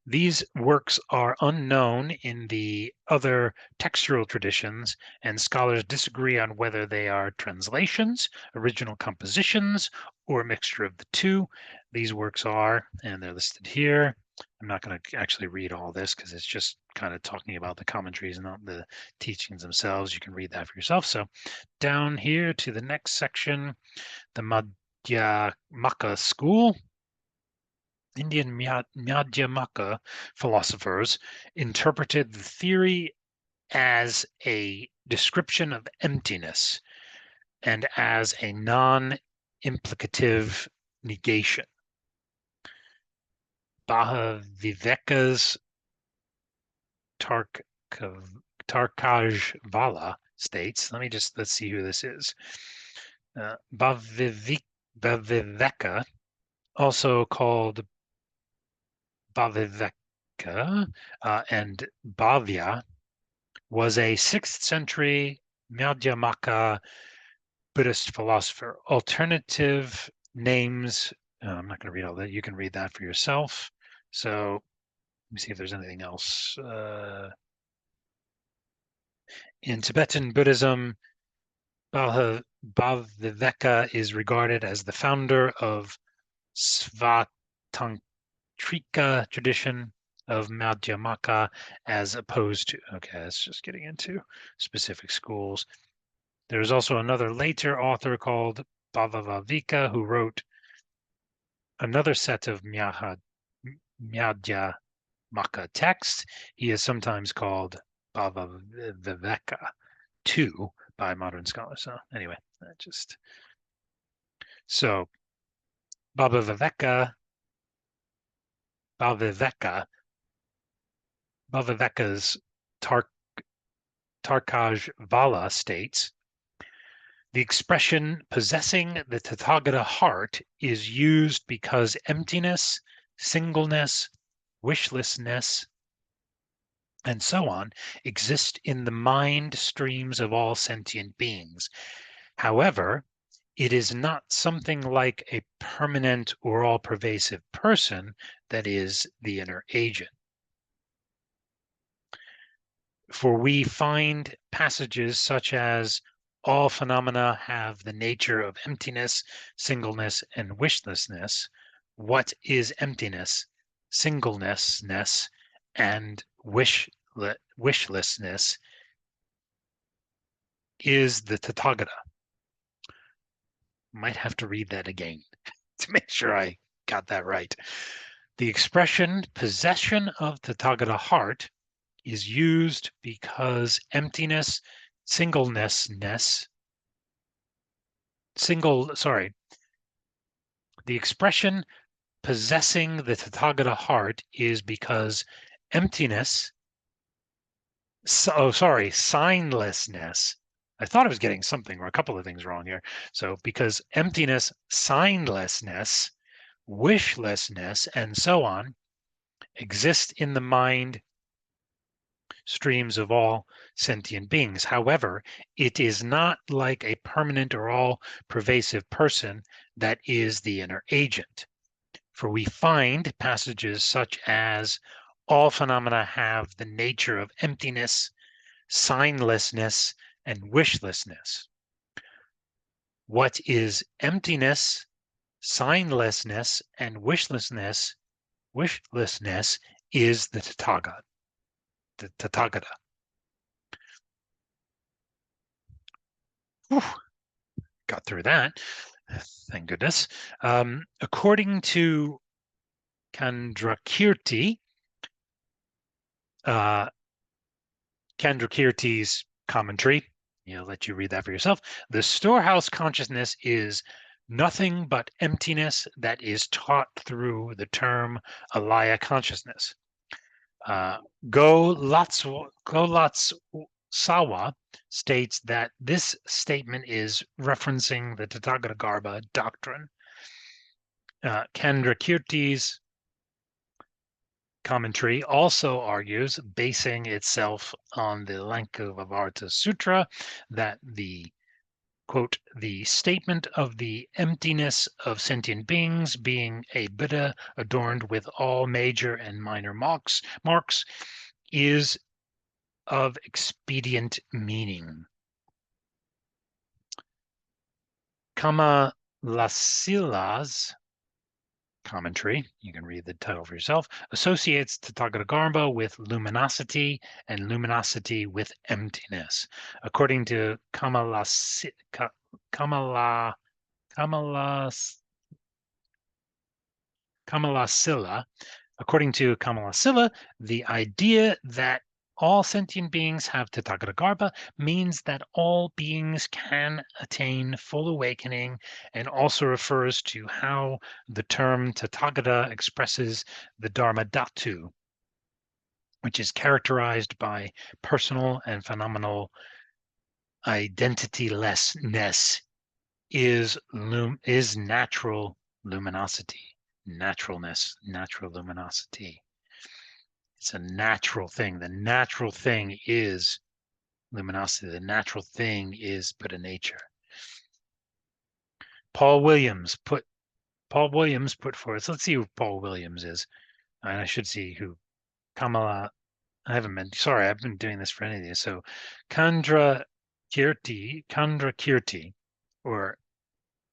These works are unknown in the other textual traditions, and scholars disagree on whether they are translations, original compositions, or a mixture of the two. These works are, and they're listed here. I'm not going to actually read all this because it's just kind of talking about the commentaries, not the teachings themselves. You can read that for yourself. So down here to the next section, the Madhyamaka school. Indian Madhyamaka philosophers interpreted the theory as a description of emptiness and as a non-implicative negation. Bhaviveka's Tarkajvala states, let's see who this is. Bhaviveka, also called Bhaviveka and Bhavya, was a 6th century Madhyamaka Buddhist philosopher. Alternative names, I'm not going to read all that. You can read that for yourself. So let me see if there's anything else. In Tibetan Buddhism, Bhaviveka is regarded as the founder of Svatantrika tradition of Madhyamaka, as opposed to, okay, that's just getting into specific schools. There's also another later author called Bhaviveka who wrote another set of Madhyamaka texts. He is sometimes called Bhaviveka II by modern scholars. So anyway, so Bhaviveka's Tarkajvala states, The expression possessing the Tathagata heart is used because emptiness, singleness, wishlessness, and so on exist in the mind streams of all sentient beings. However, it is not something like a permanent or all-pervasive person that is the inner agent. For we find passages such as all phenomena have the nature of emptiness, singleness, and wishlessness. What is emptiness, singleness, and wishlessness is the Tathagata. Might have to read that again to make sure I got that right. The expression possession of Tathagata heart is used because emptiness, the expression possessing the Tathagata heart is because emptiness, signlessness. I thought I was getting something or a couple of things wrong here. So because emptiness, signlessness, wishlessness, and so on exist in the mind streams of all sentient beings. However, it is not like a permanent or all-pervasive person that is the inner agent. For we find passages such as all phenomena have the nature of emptiness, signlessness, and wishlessness. What is emptiness, signlessness, and wishlessness is the Tathagata. The Tathagata. Whew, got through that. Thank goodness. According to Candrakirti's commentary, I'll let you read that for yourself. The storehouse consciousness is nothing but emptiness that is taught through the term alaya consciousness. Go Latsawa states that this statement is referencing the Tathagatagarbha doctrine. Candrakirti's commentary also argues, basing itself on the Lankavarta Sutra, that the quote, the statement of the emptiness of sentient beings being a Buddha adorned with all major and minor marks is of expedient meaning. Kamalasila's commentary, you can read the title for yourself, associates Tathagatagarbha with luminosity and luminosity with emptiness. According to Kamalasila, according to Kamalasila, the idea that all sentient beings have Tathagatagarbha means that all beings can attain full awakening, and also refers to how the term Tathagata expresses the Dharma Dhatu, which is characterized by personal and phenomenal identitylessness, is natural luminosity, naturalness, natural luminosity. It's a natural thing. The natural thing is luminosity. The natural thing is Buddha nature. Paul Williams put forth. So let's see who Paul Williams is. And I should see who Kamala. I haven't been. Sorry, I've been doing this for any of these. So Candrakirti, or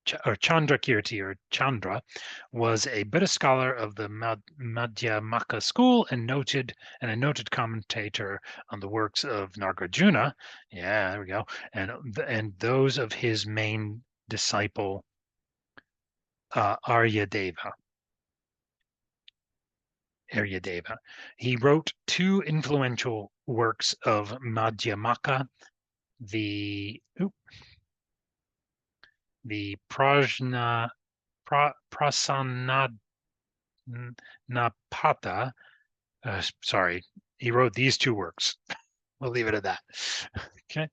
Chandrakirti, or Chandra, was a Buddhist scholar of the Madhyamaka school and a noted commentator on the works of Nagarjuna. Yeah, there we go. And those of his main disciple, Aryadeva. He wrote two influential works of Madhyamaka, the Prasanadapata. Sorry, he wrote these two works. We'll leave it at that. Okay.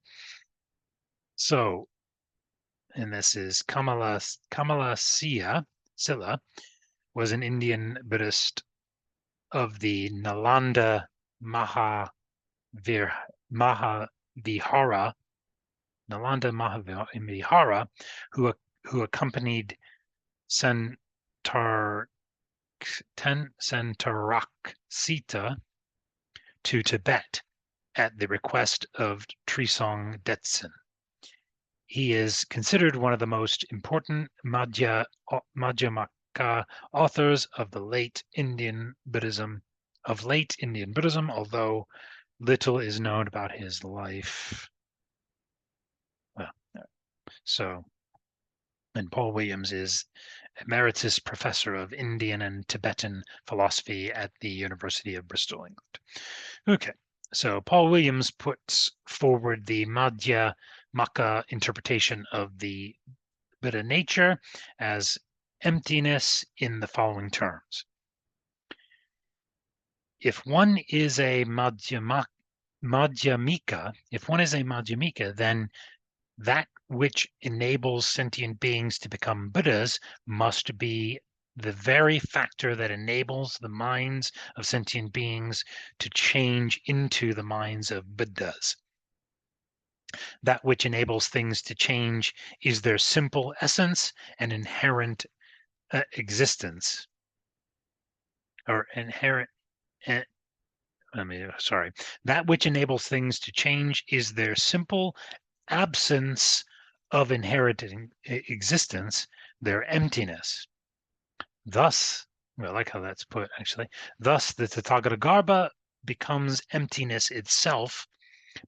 So and this is Kamala Silla, was an Indian Buddhist of the Nalanda Mahavihara, Nalanda Mahavihara, who accompanied Santaraksita to Tibet at the request of Trisong Detsen. He is considered one of the most important Madhyamaka authors of late Indian Buddhism, although little is known about his life. Well, so, and Paul Williams is Emeritus Professor of Indian and Tibetan Philosophy at the University of Bristol, England. Okay, so Paul Williams puts forward the Madhyamaka interpretation of the Buddha nature as emptiness in the following terms. If one is a Madhyamika, then that which enables sentient beings to become Buddhas must be the very factor that enables the minds of sentient beings to change into the minds of Buddhas. That which enables things to change is their simple essence and inherent existence, or inherent. That which enables things to change is their simple absence of inherent existence, their emptiness. Thus, I like how that's put actually. Thus, the Tathagata becomes emptiness itself,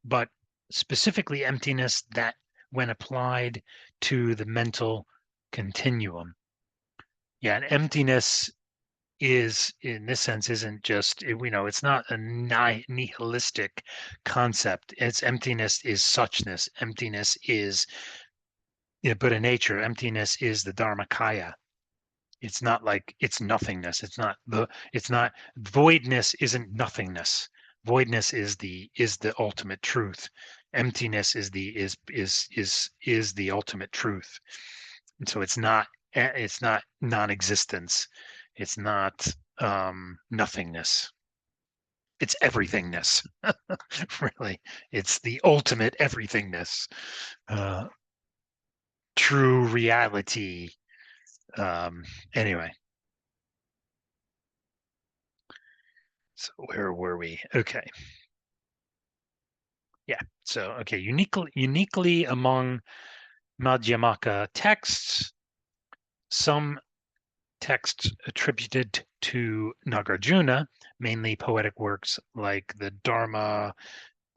but specifically emptiness that when applied to the mental continuum. Yeah, and emptiness is, in this sense, isn't just, it's not a nihilistic concept. It's emptiness is suchness. Emptiness is Buddha nature. Emptiness is the Dharmakaya. It's not like it's nothingness. It's not voidness isn't nothingness. Voidness is the ultimate truth. Emptiness is the ultimate truth. And so it's not non-existence. It's not nothingness. It's everythingness. Really, it's the ultimate everythingness. True reality. Anyway, so where were we? Okay. Yeah. So okay, uniquely among Madhyamaka texts, some texts attributed to Nagarjuna, mainly poetic works like the Dharma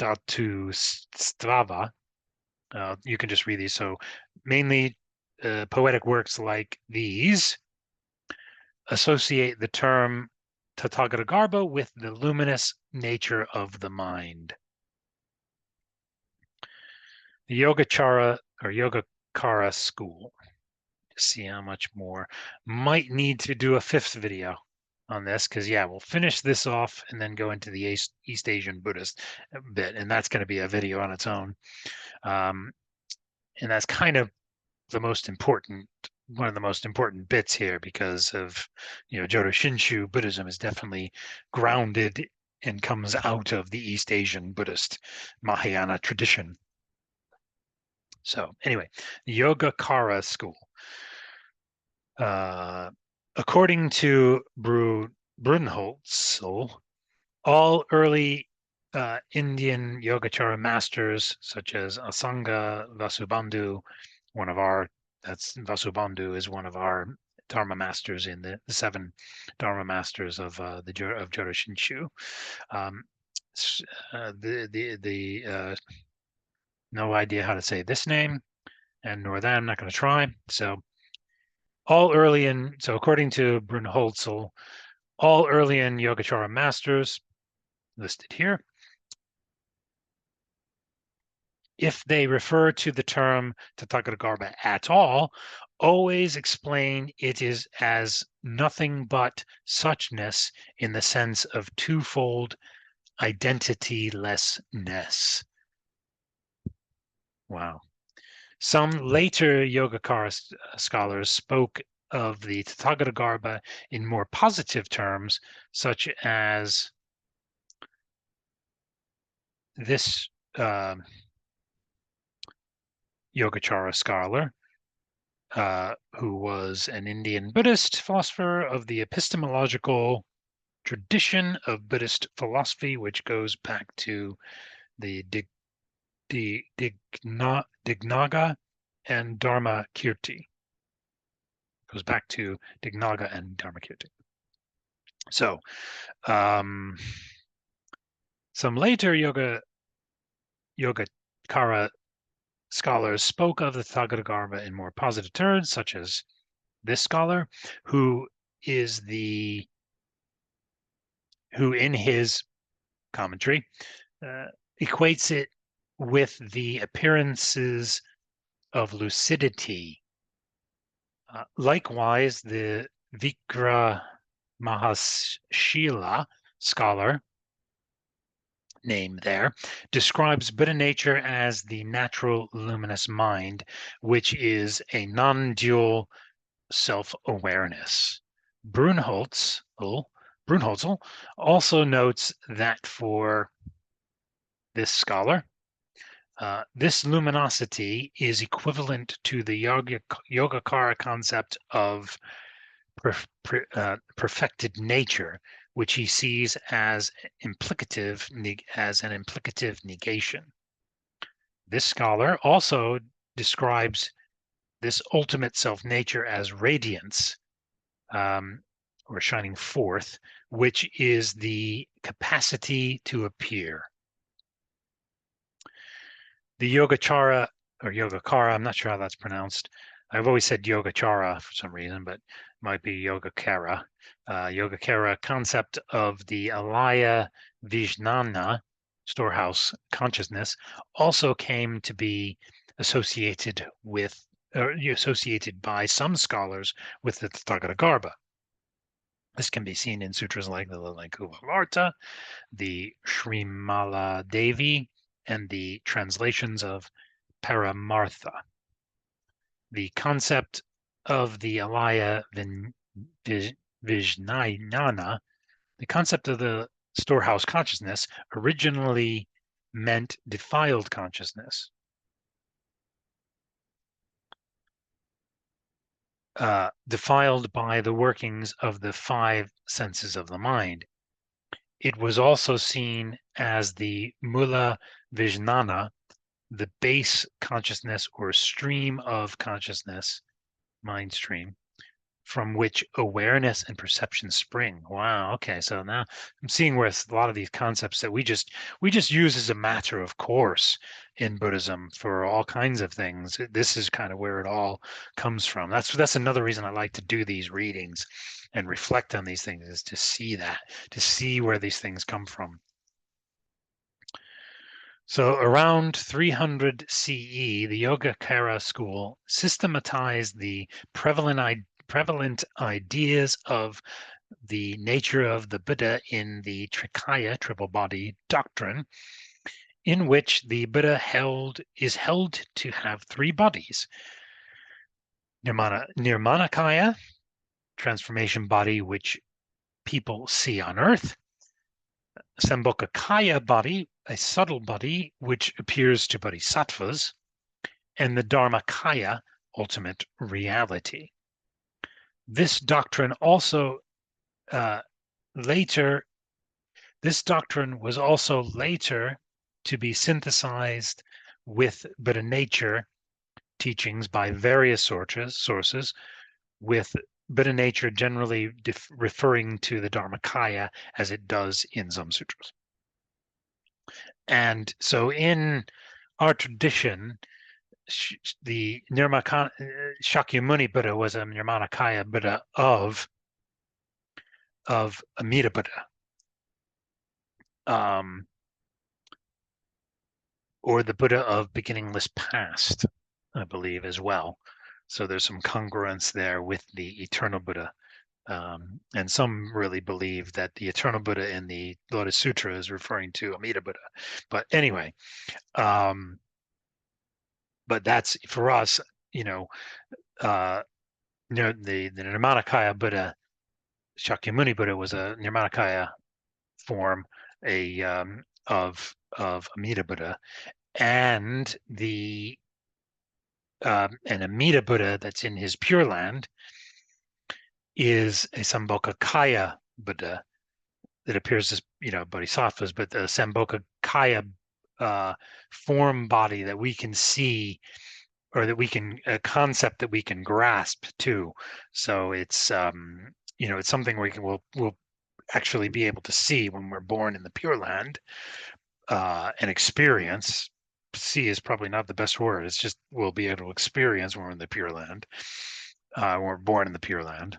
Dhatu Strava. You can just read these. So mainly poetic works like these associate the term Tathagata with the luminous nature of the mind. The Yogacara or Yogacara school. See how much more. Might need to do a fifth video on this because, yeah, we'll finish this off and then go into the East Asian Buddhist bit, and that's going to be a video on its own. And that's kind of one of the most important bits here because of, Jodo Shinshu Buddhism is definitely grounded and comes out of the East Asian Buddhist Mahayana tradition. So anyway, the Yogacara school. According to Brunholtzel, all early Indian Yogacara masters, such as Asanga Vasubandhu, Vasubandhu is one of our Dharma masters in the 7 Dharma masters of Jodo Shinshu. No idea how to say this name, and nor that I'm not going to try. So according to Brunholtzel, all early in Yogacara masters listed here, if they refer to the term Tathagata at all, always explain it is as nothing but suchness in the sense of twofold identitylessness. Wow. Some later Yogacara scholars spoke of the Tathagata in more positive terms, such as this Yogacara scholar, who was an Indian Buddhist philosopher of the epistemological tradition of Buddhist philosophy, which goes back to the Dignaga and Dharmakirti. Goes back to Dignaga and Dharmakirti. So, some later Yogacara scholars spoke of the Tathagata in more positive terms, such as this scholar, who in his commentary equates it with the appearances of lucidity. Likewise, the Vikramahashila scholar, name there, describes Buddha nature as the natural luminous mind, which is a non-dual self-awareness. Brunholzl also notes that for this scholar, this luminosity is equivalent to the Yogacara concept of perfected nature, which he sees as an implicative negation. This scholar also describes this ultimate self-nature as radiance, or shining forth, which is the capacity to appear. The Yogacara, or Yogacara, I'm not sure how that's pronounced. I've always said Yogacara for some reason, but it might be Yogacara. Yogacara concept of the Alaya Vijnana, storehouse consciousness, also came to be associated by some scholars with the Tathagata. This can be seen in sutras like the Lalakuvarta, the Srimala Devi, and the translations of Paramartha. The concept of the Alaya Vijnana, the concept of the storehouse consciousness, originally meant defiled consciousness. Defiled by the workings of the five senses of the mind. It was also seen as the Mula Vijnana, the base consciousness or stream of consciousness, mind stream, from which awareness and perception spring. Wow. Okay. So now I'm seeing where a lot of these concepts that we just use as a matter of course in Buddhism for all kinds of things. This is kind of where it all comes from. That's another reason I like to do these readings and reflect on these things, is to see where these things come from. So around 300 CE, the Yogacara school systematized the prevalent ideas of the nature of the Buddha in the Trikaya, triple body doctrine, in which the Buddha is held to have three bodies: Nirmanakaya, transformation body which people see on earth; Sambhogakaya body, a subtle body which appears to bodhisattvas; and the Dharmakaya, ultimate reality. This doctrine also this doctrine was also later to be synthesized with Buddha nature teachings by various sources, with Buddha nature generally referring to the Dharmakaya as it does in some sutras. And so in our tradition, the Shakyamuni Buddha was a Nirmanakaya Buddha of Amida Buddha, or the Buddha of beginningless past, I believe, as well. So there's some congruence there with the eternal Buddha. And some really believe that the eternal Buddha in the Lotus Sutra is referring to Amida Buddha. But anyway, but that's for us, uh, the Nirmanakaya Buddha, Shakyamuni Buddha was a Nirmanakaya form, of Amida Buddha, and the and Amida Buddha that's in his Pure Land is a Sambhogakaya Buddha that appears as bodhisattvas, but the Sambhogakaya form body that we can see, or that we can a concept that we can grasp too. So it's it's something we'll actually be able to see when we're born in the Pure Land, and experience. See is probably not the best word. It's just we'll be able to experience when we're in the Pure Land, when we're born in the Pure Land.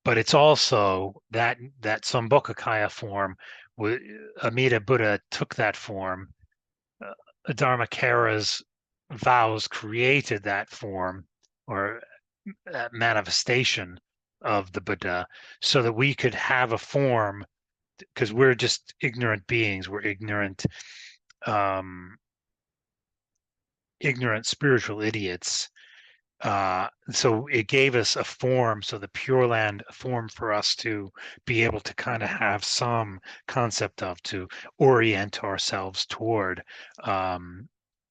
But it's also that Sambhogakaya form. Amida Buddha took that form. Dharmakara's vows created that form, or that manifestation of the Buddha, so that we could have a form, because we're just ignorant beings. We're ignorant spiritual idiots. So it gave us a form, so the Pure Land form for us to be able to kind of have some concept of, to orient ourselves toward,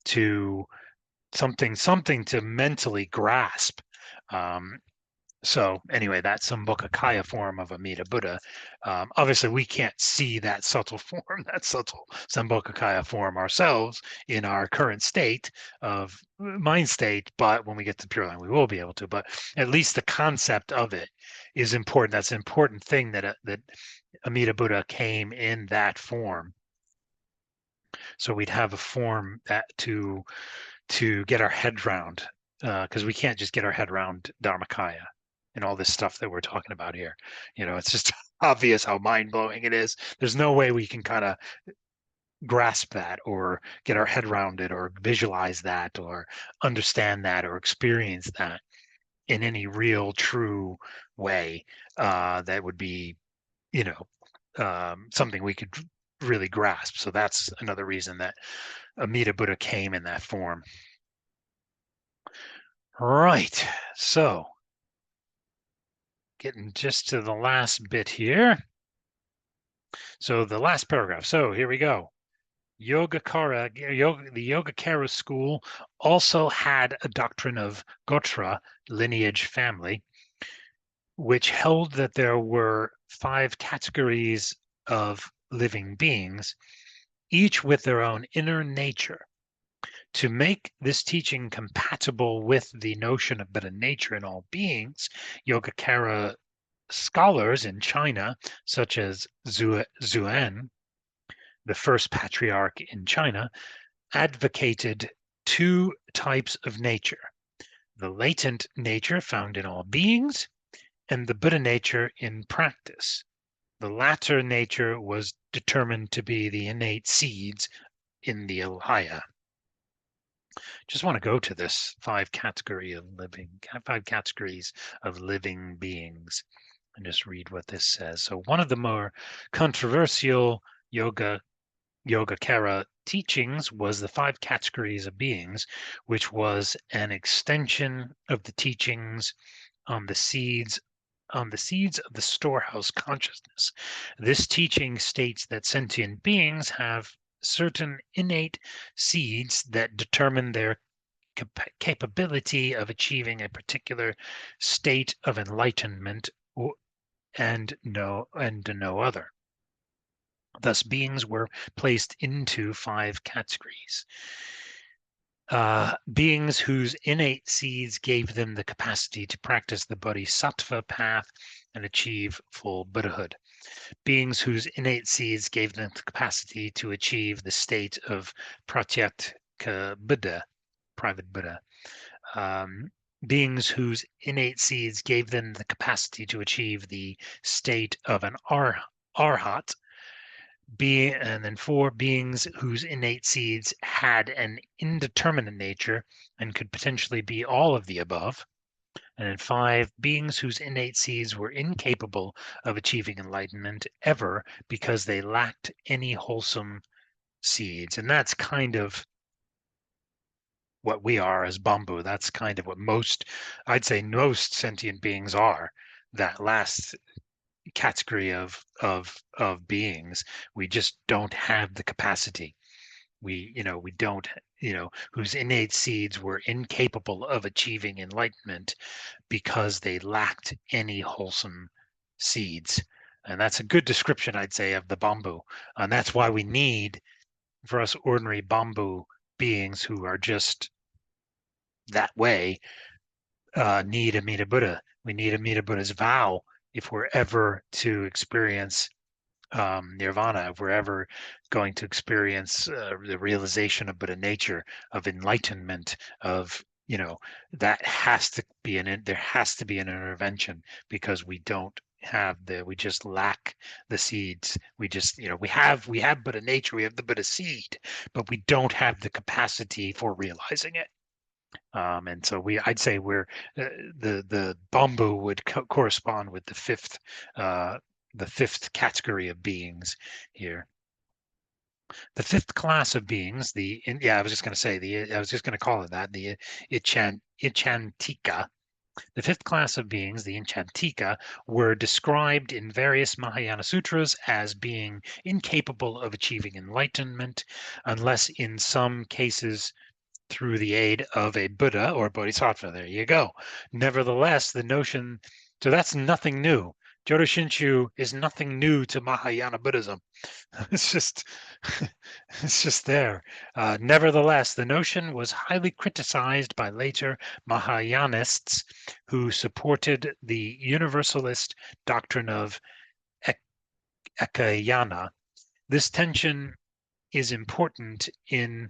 to something to mentally grasp. So anyway, that's Sambhogakaya form of Amida Buddha. Obviously, we can't see that subtle form, that subtle Sambhogakaya form ourselves in our current state of mind state, but when we get to Pure Land, we will be able to. But at least the concept of it is important. That's an important thing, that Amida Buddha came in that form. So we'd have a form that to get our head round, because we can't just get our head around Dharmakaya and all this stuff that we're talking about here. It's just obvious how mind-blowing it is. There's no way we can kind of grasp that, or get our head around it, or visualize that, or understand that, or experience that in any real, true way, that would be, something we could really grasp. So that's another reason that Amida Buddha came in that form. Right, so getting just to the last bit here. So the last paragraph. So here we go. The Yogacara school also had a doctrine of Gotra, lineage family, which held that there were 5 categories of living beings, each with their own inner nature. To make this teaching compatible with the notion of better nature in all beings, Yogacara scholars in China, such as Zuan, the first patriarch in China, advocated 2 types of nature: the latent nature found in all beings, and the Buddha nature in practice. The latter nature was determined to be the innate seeds in the alaya. Just want to go to this 5 categories of living beings, and just read what this says. So one of the more controversial Yogacara teachings was the 5 categories of beings, which was an extension of the teachings on the seeds of the storehouse consciousness. This teaching states that sentient beings have certain innate seeds that determine their capability of achieving a particular state of enlightenment, and no other. Thus, beings were placed into 5 categories. Beings whose innate seeds gave them the capacity to practice the bodhisattva path and achieve full Buddhahood. Beings whose innate seeds gave them the capacity to achieve the state of Pratyeka Buddha, private Buddha. Beings whose innate seeds gave them the capacity to achieve the state of an arhat. And then 4, beings whose innate seeds had an indeterminate nature and could potentially be all of the above. And then 5, beings whose innate seeds were incapable of achieving enlightenment ever because they lacked any wholesome seeds. And that's kind of what we are as bamboo. That's kind of what I'd say most sentient beings are. That last category of beings, we just don't have the capacity. We don't, whose innate seeds were incapable of achieving enlightenment because they lacked any wholesome seeds. And that's a good description, I'd say, of the bamboo. And that's why we need, for us ordinary bamboo beings who are just that way, need a Amida Buddha. We need a Amida Buddha's vow if we're ever to experience nirvana, if we're ever going to experience the realization of Buddha nature, of enlightenment, of that has to be there has to be an intervention, because we just lack the seeds. We just, we have Buddha nature, we have the Buddha seed, but we don't have the capacity for realizing it. And so I'd say the bamboo would correspond with the fifth category of beings here. The fifth class of beings, I was just going to say I was just going to call it that, the Ichantika. The fifth class of beings, the Inchantika, were described in various Mahayana sutras as being incapable of achieving enlightenment unless in some cases through the aid of a Buddha or Bodhisattva. There you go. Nevertheless, the notion, so that's nothing new. Jodo Shinshu is nothing new to Mahayana Buddhism. It's just, it's just there. Nevertheless, the notion was highly criticized by later Mahayanists who supported the universalist doctrine of Ekayana. This tension is important in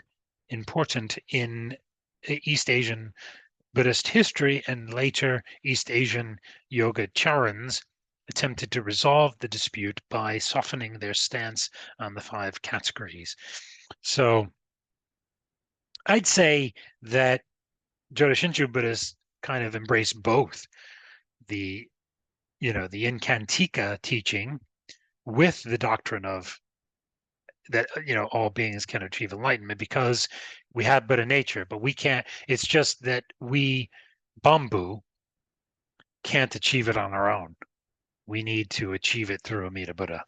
East Asian Buddhist history, and later East Asian Yogacarans attempted to resolve the dispute by softening their stance on the five categories. So I'd say that Jodo Shinshu Buddhists kind of embrace both the Inkantika teaching with the doctrine of that all beings can achieve enlightenment because we have Buddha nature, but we can't. It's just that we bamboo can't achieve it on our own. We need to achieve it through Amida Buddha.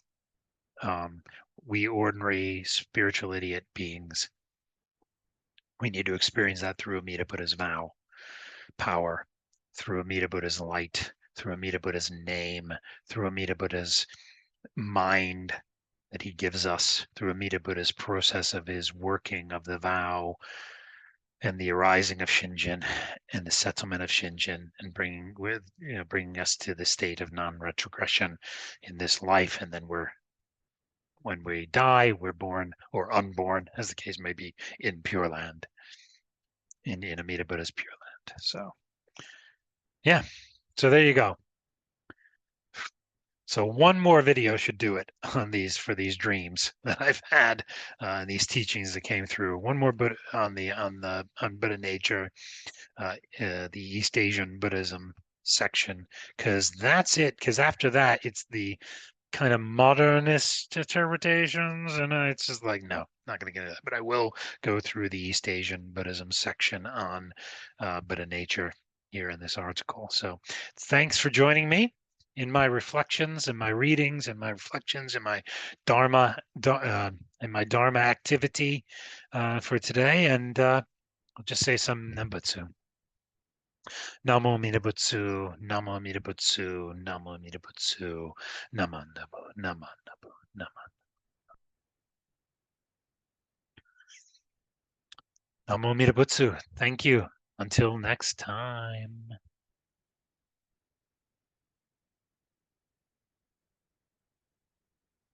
We ordinary spiritual idiot beings, we need to experience that through Amida Buddha's vow, power, through Amida Buddha's light, through Amida Buddha's name, through Amida Buddha's mind that he gives us, through Amida Buddha's process of his working of the vow and the arising of Shinjin and the settlement of Shinjin, and bringing us to the state of non-retrogression in this life. And then when we die, we're born or unborn, as the case may be, in Pure Land, in Amida Buddha's Pure Land. So yeah, so there you go. So one more video should do it on for these dreams that I've had, these teachings that came through. One more Buddha on Buddha nature, the East Asian Buddhism section, because that's it. Because after that, it's the kind of modernist interpretations, and it's just like, no, not going to get into that. But I will go through the East Asian Buddhism section on Buddha nature here in this article. So thanks for joining me in my reflections and my readings and my reflections and my Dharma activity for today. And I'll just say some Nembutsu. Namo Amida Butsu, Namo Amida Butsu, Namo Amida Butsu, Naman Nabu, Naman Nabu, Naman. Namo Amida Butsu. Thank you. Until next time.